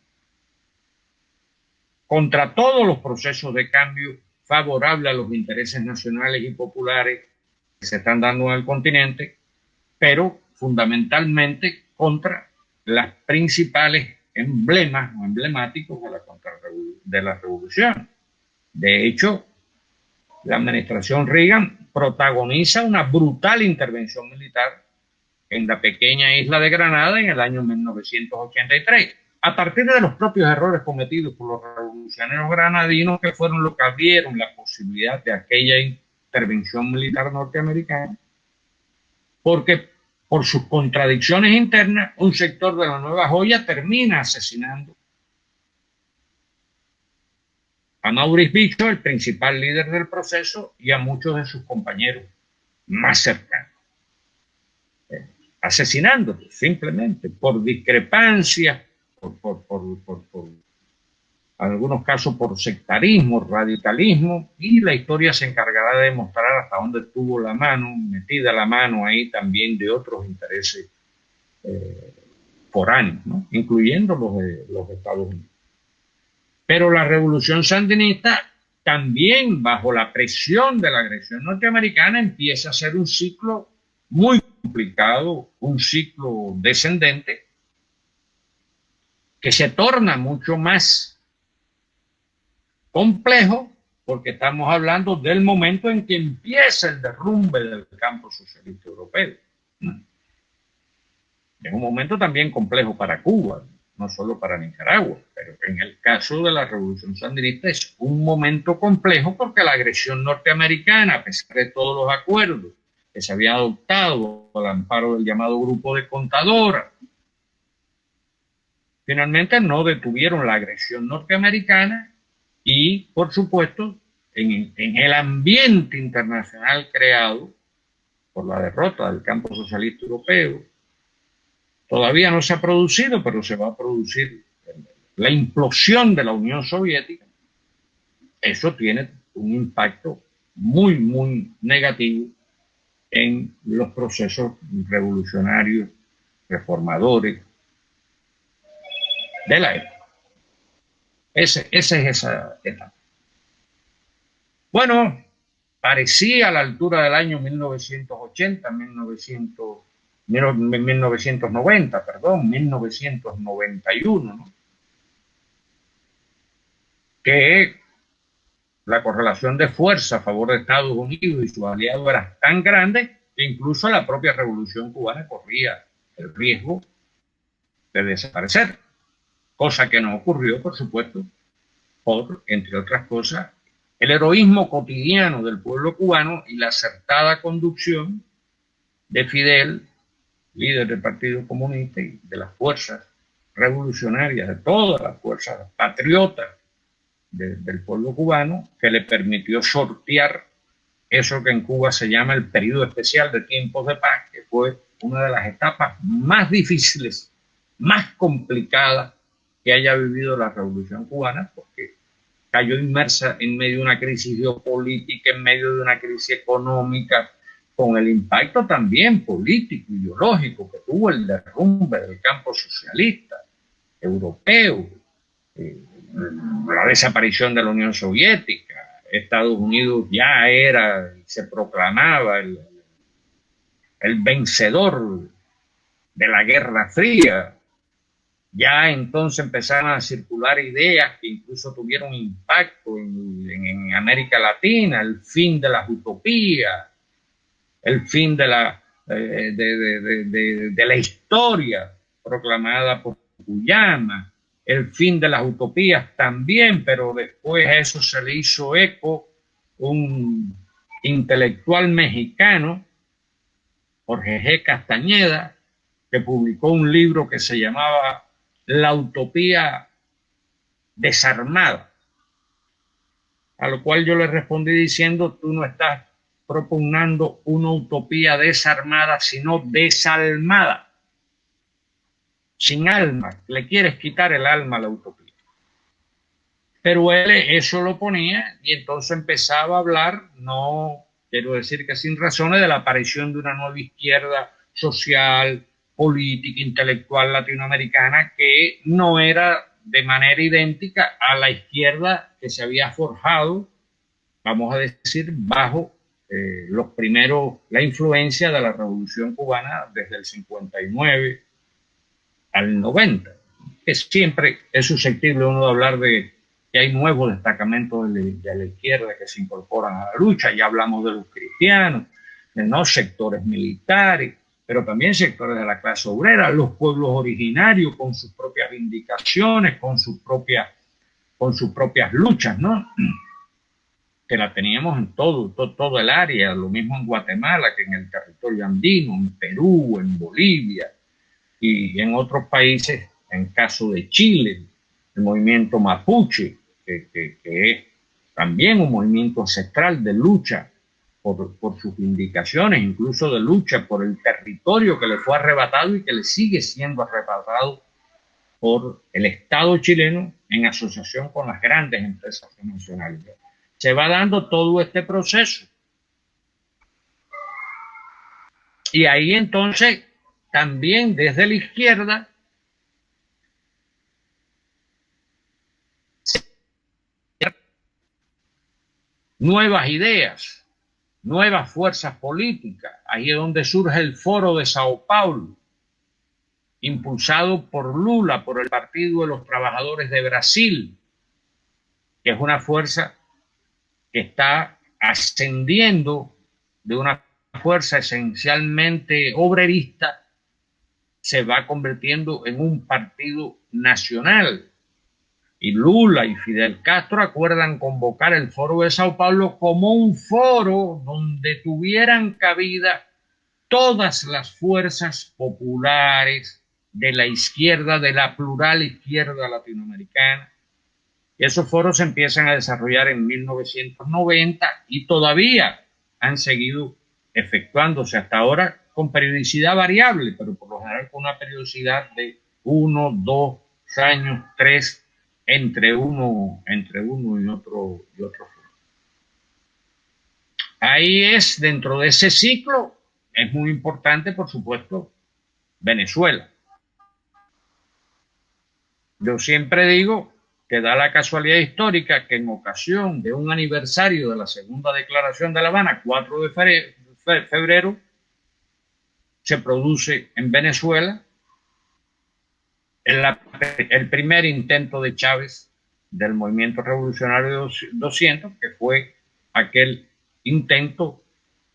contra todos los procesos de cambio favorable a los intereses nacionales y populares que se están dando en el continente, pero fundamentalmente contra las principales emblemas o emblemáticos de la revolución. De hecho, la administración Reagan protagoniza una brutal intervención militar en la pequeña isla de Granada en el año 1983, a partir de los propios errores cometidos por los revolucionarios granadinos, que fueron los que abrieron la posibilidad de aquella intervención militar norteamericana, porque por sus contradicciones internas, un sector de la Nueva Joya termina asesinando a Maurice Bishop, el principal líder del proceso, y a muchos de sus compañeros más cercanos. Asesinándolos simplemente por discrepancias, por algunos casos por sectarismo, radicalismo, y la historia se encargará de demostrar hasta dónde estuvo metida la mano ahí también de otros intereses foráneos, ¿no? Incluyendo los Estados Unidos. Pero la revolución sandinista también, bajo la presión de la agresión norteamericana, empieza a ser un ciclo muy complicado, un ciclo descendente, que se torna mucho más complejo, porque estamos hablando del momento en que empieza el derrumbe del campo socialista europeo. Es un momento también complejo para Cuba, no solo para Nicaragua, pero en el caso de la revolución sandinista es un momento complejo porque la agresión norteamericana, a pesar de todos los acuerdos que se había adoptado al amparo del llamado Grupo de Contadora, finalmente no detuvieron la agresión norteamericana y, por supuesto, en el ambiente internacional creado por la derrota del campo socialista europeo, todavía no se ha producido, pero se va a producir la implosión de la Unión Soviética. Eso tiene un impacto muy, muy negativo en los procesos revolucionarios, reformadores de la época. Esa es esa etapa. Bueno, parecía a la altura del año 1990, 1991, ¿no? Que la correlación de fuerza a favor de Estados Unidos y sus aliados era tan grande que incluso la propia revolución cubana corría el riesgo de desaparecer, cosa que no ocurrió, por supuesto, por, entre otras cosas, el heroísmo cotidiano del pueblo cubano y la acertada conducción de Fidel, líder del Partido Comunista, y de las fuerzas revolucionarias, de todas las fuerzas patriotas del pueblo cubano, que le permitió sortear eso que en Cuba se llama el periodo especial de tiempos de paz, que fue una de las etapas más difíciles, más complicadas que haya vivido la revolución cubana, porque cayó inmersa en medio de una crisis geopolítica, en medio de una crisis económica, con el impacto también político, ideológico que tuvo el derrumbe del campo socialista europeo, la desaparición de la Unión Soviética, Estados Unidos ya era, se proclamaba el vencedor de la Guerra Fría. Ya entonces empezaron a circular ideas que incluso tuvieron impacto en América Latina, el fin de las utopías, el fin de la historia proclamada por Fukuyama, el fin de las utopías también, pero después a eso se le hizo eco un intelectual mexicano, Jorge G. Castañeda, que publicó un libro que se llamaba La utopía desarmada, a lo cual yo le respondí diciendo: tú no estás propugnando una utopía desarmada, sino desalmada, sin alma. Le quieres quitar el alma a la utopía. Pero él eso lo ponía y entonces empezaba a hablar, no quiero decir que sin razones, de la aparición de una nueva izquierda social, política, intelectual latinoamericana, que no era de manera idéntica a la izquierda que se había forjado, vamos a decir, bajo la influencia de la Revolución Cubana desde el 59 al 90, que siempre es susceptible uno de hablar de que hay nuevos destacamentos de la izquierda que se incorporan a la lucha. Ya hablamos de los cristianos, de los sectores militares, pero también sectores de la clase obrera, los pueblos originarios con sus propias vindicaciones, con sus propias luchas, ¿no? Que la teníamos en todo el área, lo mismo en Guatemala que en el territorio andino, en Perú, en Bolivia y en otros países, en caso de Chile, el movimiento mapuche, que es también un movimiento ancestral de lucha por sus vindicaciones, incluso de lucha por el territorio que le fue arrebatado y que le sigue siendo arrebatado por el Estado chileno en asociación con las grandes empresas nacionales. Se va dando todo este proceso. Y ahí entonces también desde la izquierda nuevas ideas, nuevas fuerzas políticas. Ahí es donde surge el Foro de Sao Paulo, impulsado por Lula, por el Partido de los Trabajadores de Brasil, que es una fuerza que está ascendiendo de una fuerza esencialmente obrerista, se va convirtiendo en un partido nacional. Y Lula y Fidel Castro acuerdan convocar el Foro de Sao Paulo como un foro donde tuvieran cabida todas las fuerzas populares de la izquierda, de la plural izquierda latinoamericana. Y esos foros se empiezan a desarrollar en 1990 y todavía han seguido efectuándose hasta ahora con periodicidad variable, pero por lo general con una periodicidad de 1, 2 años, 3, entre uno y otro foro. Ahí es, dentro de ese ciclo, es muy importante, por supuesto, Venezuela. Yo siempre digo que da la casualidad histórica que en ocasión de un aniversario de la segunda declaración de La Habana, 4 de febrero, se produce en Venezuela el primer intento de Chávez del movimiento revolucionario 200, que fue aquel intento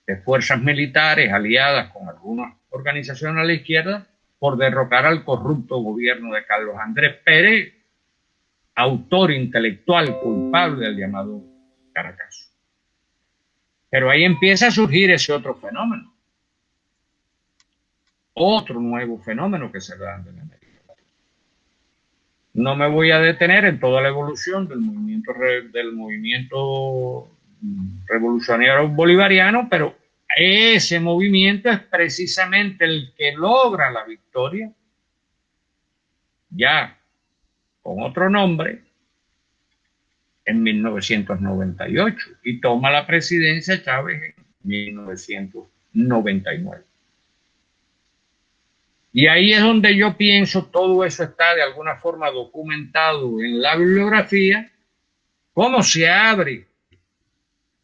de fuerzas militares aliadas con algunas organizaciones a la izquierda por derrocar al corrupto gobierno de Carlos Andrés Pérez, autor intelectual culpable del llamado Caracazo. Pero ahí empieza a surgir ese otro fenómeno, otro nuevo fenómeno que se da en América Latina. No me voy a detener en toda la evolución del movimiento revolucionario bolivariano, pero ese movimiento es precisamente el que logra la victoria, ya con otro nombre, en 1998, y toma la presidencia Chávez en 1999. Y ahí es donde yo pienso todo eso está de alguna forma documentado en la bibliografía, cómo se abre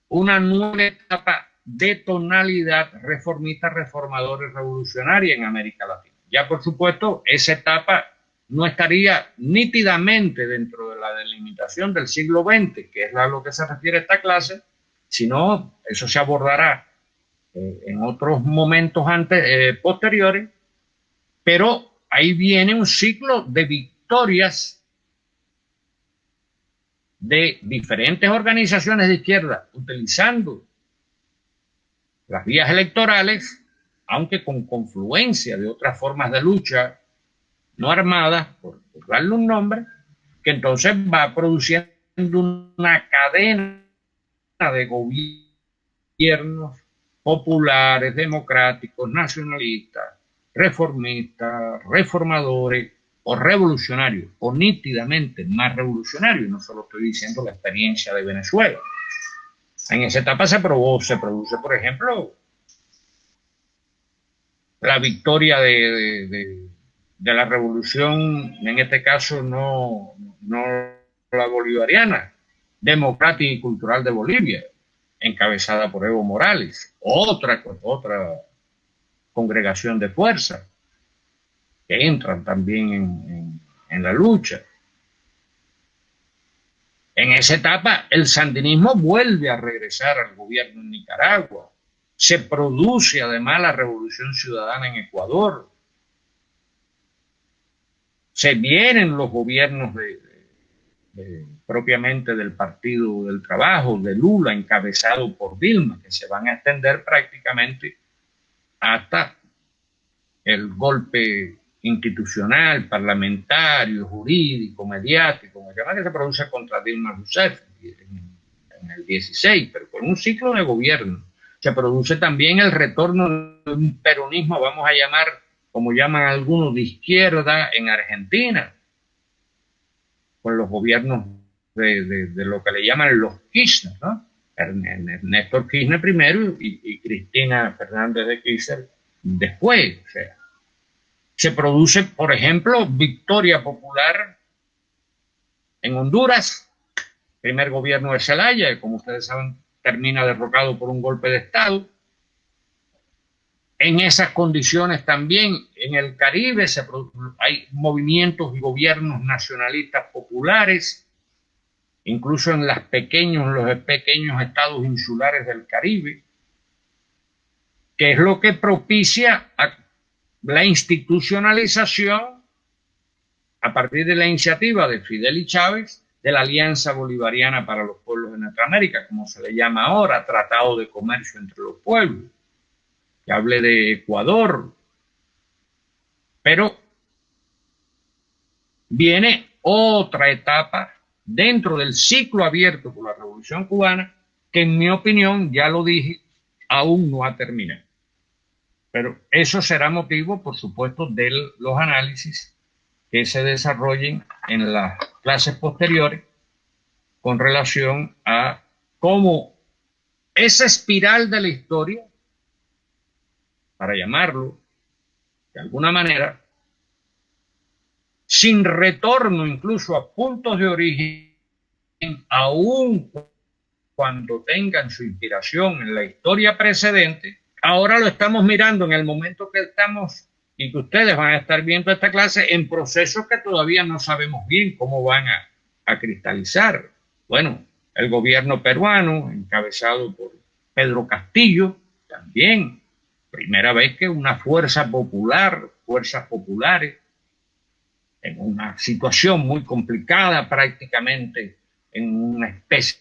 una nueva etapa de tonalidad reformista, reformadora y revolucionaria en América Latina. Ya por supuesto, esa etapa no estaría nítidamente dentro de la delimitación del siglo XX, que es a lo que se refiere esta clase, sino eso se abordará en otros momentos posteriores, pero ahí viene un ciclo de victorias de diferentes organizaciones de izquierda utilizando las vías electorales, aunque con confluencia de otras formas de lucha no armadas, por darle un nombre, que entonces va produciendo una cadena de gobiernos populares, democráticos, nacionalistas, reformistas, reformadores o revolucionarios, o nítidamente más revolucionarios. No solo estoy diciendo la experiencia de Venezuela. En esa etapa se produce, por ejemplo, la victoria de la revolución, en este caso no la bolivariana, democrática y cultural de Bolivia, encabezada por Evo Morales, otra congregación de fuerza que entran también en la lucha. En esa etapa, el sandinismo vuelve a regresar al gobierno en Nicaragua. Se produce además la revolución ciudadana en Ecuador. Se vienen los gobiernos propiamente del Partido del Trabajo, de Lula, encabezado por Dilma, que se van a extender prácticamente hasta el golpe institucional, parlamentario, jurídico, mediático, que se produce contra Dilma Rousseff en el 16, pero con un ciclo de gobierno. Se produce también el retorno de un peronismo, vamos a llamar, como llaman algunos, de izquierda en Argentina, con los gobiernos de lo que le llaman los Kirchner, ¿no? Néstor Kirchner primero y Cristina Fernández de Kirchner después. O sea, se produce, por ejemplo, victoria popular en Honduras, primer gobierno de Zelaya, que como ustedes saben termina derrocado por un golpe de Estado. En esas condiciones también en el Caribe hay movimientos y gobiernos nacionalistas populares, incluso en los pequeños estados insulares del Caribe, que es lo que propicia la institucionalización a partir de la iniciativa de Fidel y Chávez de la Alianza Bolivariana para los Pueblos de Nuestra América, como se le llama ahora, Tratado de Comercio entre los Pueblos, que hable de Ecuador. Pero viene otra etapa dentro del ciclo abierto por la Revolución Cubana, que en mi opinión, ya lo dije, aún no ha terminado. Pero eso será motivo, por supuesto, de los análisis que se desarrollen en las clases posteriores con relación a cómo esa espiral de la historia, para llamarlo de alguna manera, sin retorno incluso a puntos de origen, aún cuando tengan su inspiración en la historia precedente, ahora lo estamos mirando en el momento que estamos y que ustedes van a estar viendo esta clase en procesos que todavía no sabemos bien cómo van a cristalizar. Bueno, el gobierno peruano, encabezado por Pedro Castillo, también, primera vez que una fuerzas populares, en una situación muy complicada, prácticamente en una especie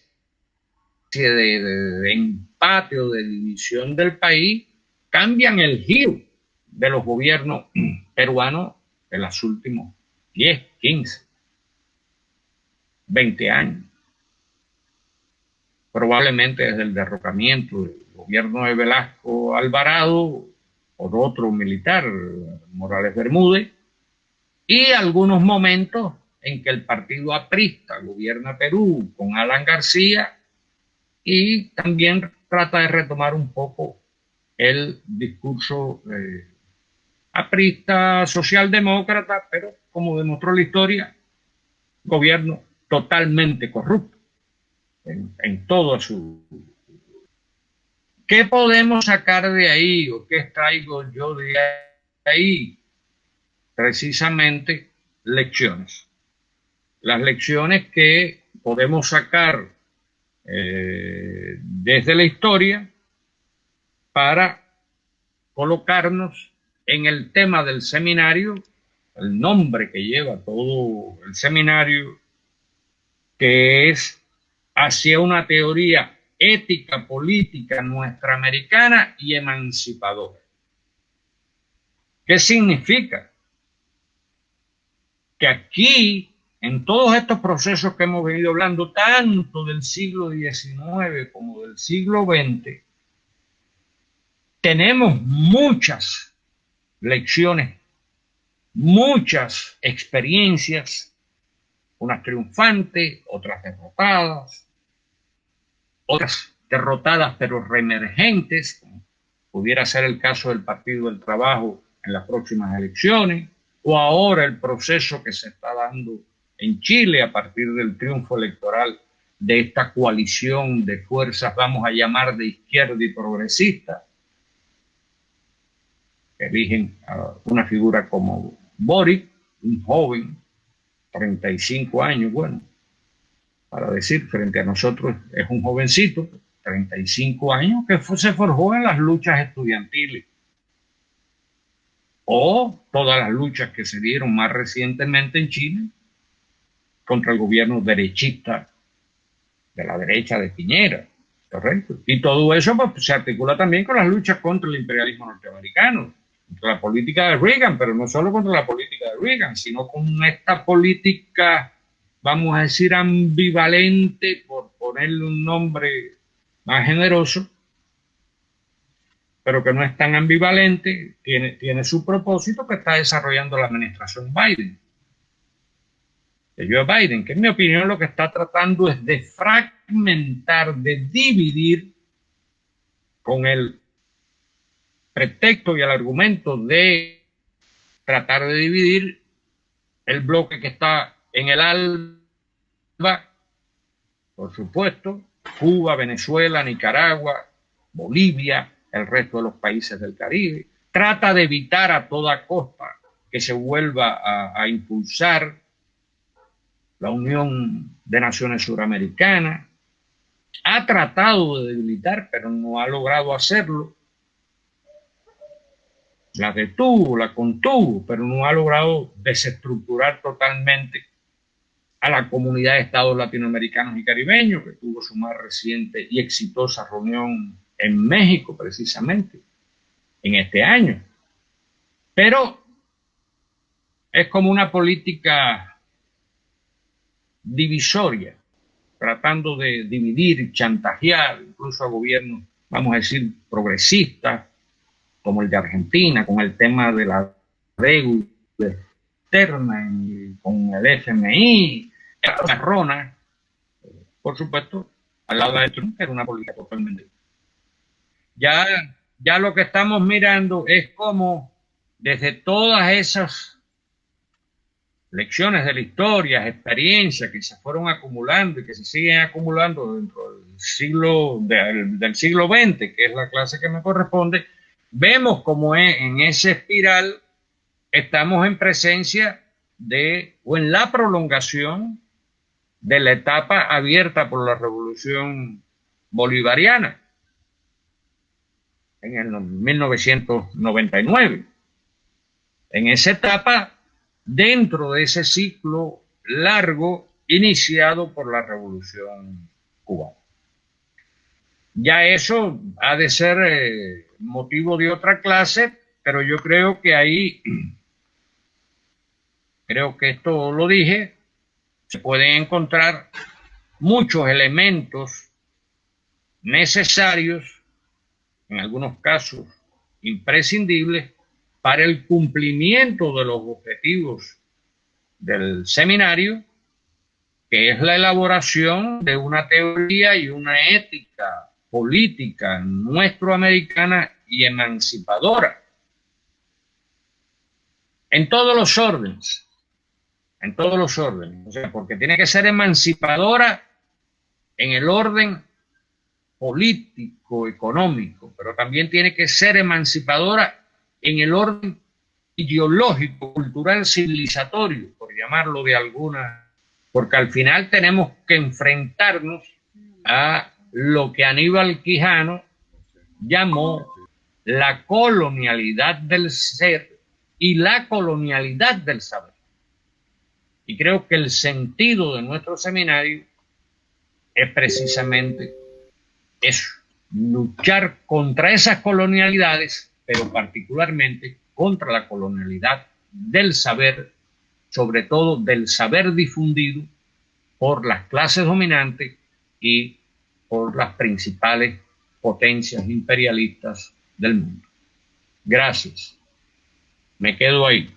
de empate o de división del país, cambian el giro de los gobiernos peruanos en los últimos 10, 15, 20 años. Probablemente desde el derrocamiento del gobierno de Velasco Alvarado por otro militar, Morales Bermúdez, y algunos momentos en que el partido aprista gobierna Perú con Alan García y también trata de retomar un poco el discurso aprista socialdemócrata, pero como demostró la historia, gobierno totalmente corrupto en toda su ¿Qué podemos sacar de ahí o qué traigo yo de ahí? Precisamente lecciones. Las lecciones que podemos sacar desde la historia para colocarnos en el tema del seminario, el nombre que lleva todo el seminario, que es hacia una teoría ética política nuestra americana y emancipadora. ¿Qué significa? Que aquí, en todos estos procesos que hemos venido hablando, tanto del siglo XIX como del siglo XX, tenemos muchas lecciones, muchas experiencias, unas triunfantes, otras derrotadas pero reemergentes, como pudiera ser el caso del Partido del Trabajo en las próximas elecciones, o ahora el proceso que se está dando en Chile a partir del triunfo electoral de esta coalición de fuerzas, vamos a llamar de izquierda y progresista, que eligen a una figura como Boric, un joven, 35 años, bueno, para decir, frente a nosotros es un jovencito, 35 años, que se forjó en las luchas estudiantiles, o todas las luchas que se dieron más recientemente en Chile contra el gobierno derechista de la derecha de Piñera, ¿correcto? Y todo eso pues, se articula también con las luchas contra el imperialismo norteamericano, contra la política de Reagan, pero no solo contra la política de Reagan, sino con esta política, vamos a decir, ambivalente, por ponerle un nombre más generoso, pero que no es tan ambivalente, tiene su propósito que está desarrollando la administración Biden, de Joe Biden, que en mi opinión lo que está tratando es de fragmentar, de dividir, con el pretexto y el argumento de tratar de dividir el bloque que está en el ALBA, por supuesto, Cuba, Venezuela, Nicaragua, Bolivia, el resto de los países del Caribe. Trata de evitar a toda costa que se vuelva a impulsar la Unión de Naciones Suramericanas. Ha tratado de debilitar, pero no ha logrado hacerlo. La detuvo, la contuvo, pero no ha logrado desestructurar totalmente a la comunidad de estados latinoamericanos y caribeños, que tuvo su más reciente y exitosa reunión en México, precisamente, en este año. Pero es como una política divisoria, tratando de dividir, chantajear, incluso a gobiernos, vamos a decir, progresistas, como el de Argentina, con el tema de la deuda externa, con el FMI, la Rona, por supuesto, al lado de Trump, que era una política totalmente. Ya lo que estamos mirando es cómo desde todas esas lecciones de la historia, experiencias que se fueron acumulando y que se siguen acumulando dentro del siglo XX, que es la clase que me corresponde, vemos como en esa espiral estamos en presencia o en la prolongación de la etapa abierta por la Revolución Bolivariana en el 1999. En esa etapa, dentro de ese ciclo largo iniciado por la Revolución Cubana. Ya eso ha de ser motivo de otra clase, pero yo creo que ahí, creo que esto lo dije, se pueden encontrar muchos elementos necesarios, en algunos casos imprescindibles, para el cumplimiento de los objetivos del seminario, que es la elaboración de una teoría y una ética política nuestroamericana y emancipadora, en todos los órdenes, o sea, porque tiene que ser emancipadora en el orden político, económico, pero también tiene que ser emancipadora en el orden ideológico, cultural, civilizatorio, por llamarlo de alguna, porque al final tenemos que enfrentarnos a lo que Aníbal Quijano llamó la colonialidad del ser y la colonialidad del saber. Y creo que el sentido de nuestro seminario es precisamente eso, luchar contra esas colonialidades, pero particularmente contra la colonialidad del saber, sobre todo del saber difundido por las clases dominantes y por las principales potencias imperialistas del mundo. Gracias. Me quedo ahí.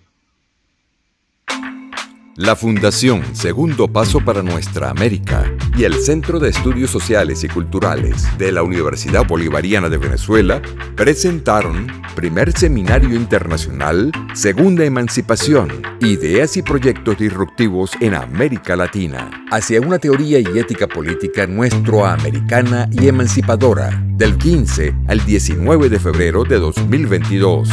La Fundación Segundo Paso para Nuestra América y el Centro de Estudios Sociales y Culturales de la Universidad Bolivariana de Venezuela presentaron Primer Seminario Internacional, Segunda Emancipación, Ideas y Proyectos Disruptivos en América Latina, hacia una teoría y ética política nuestroamericana y emancipadora, del 15 al 19 de febrero de 2022.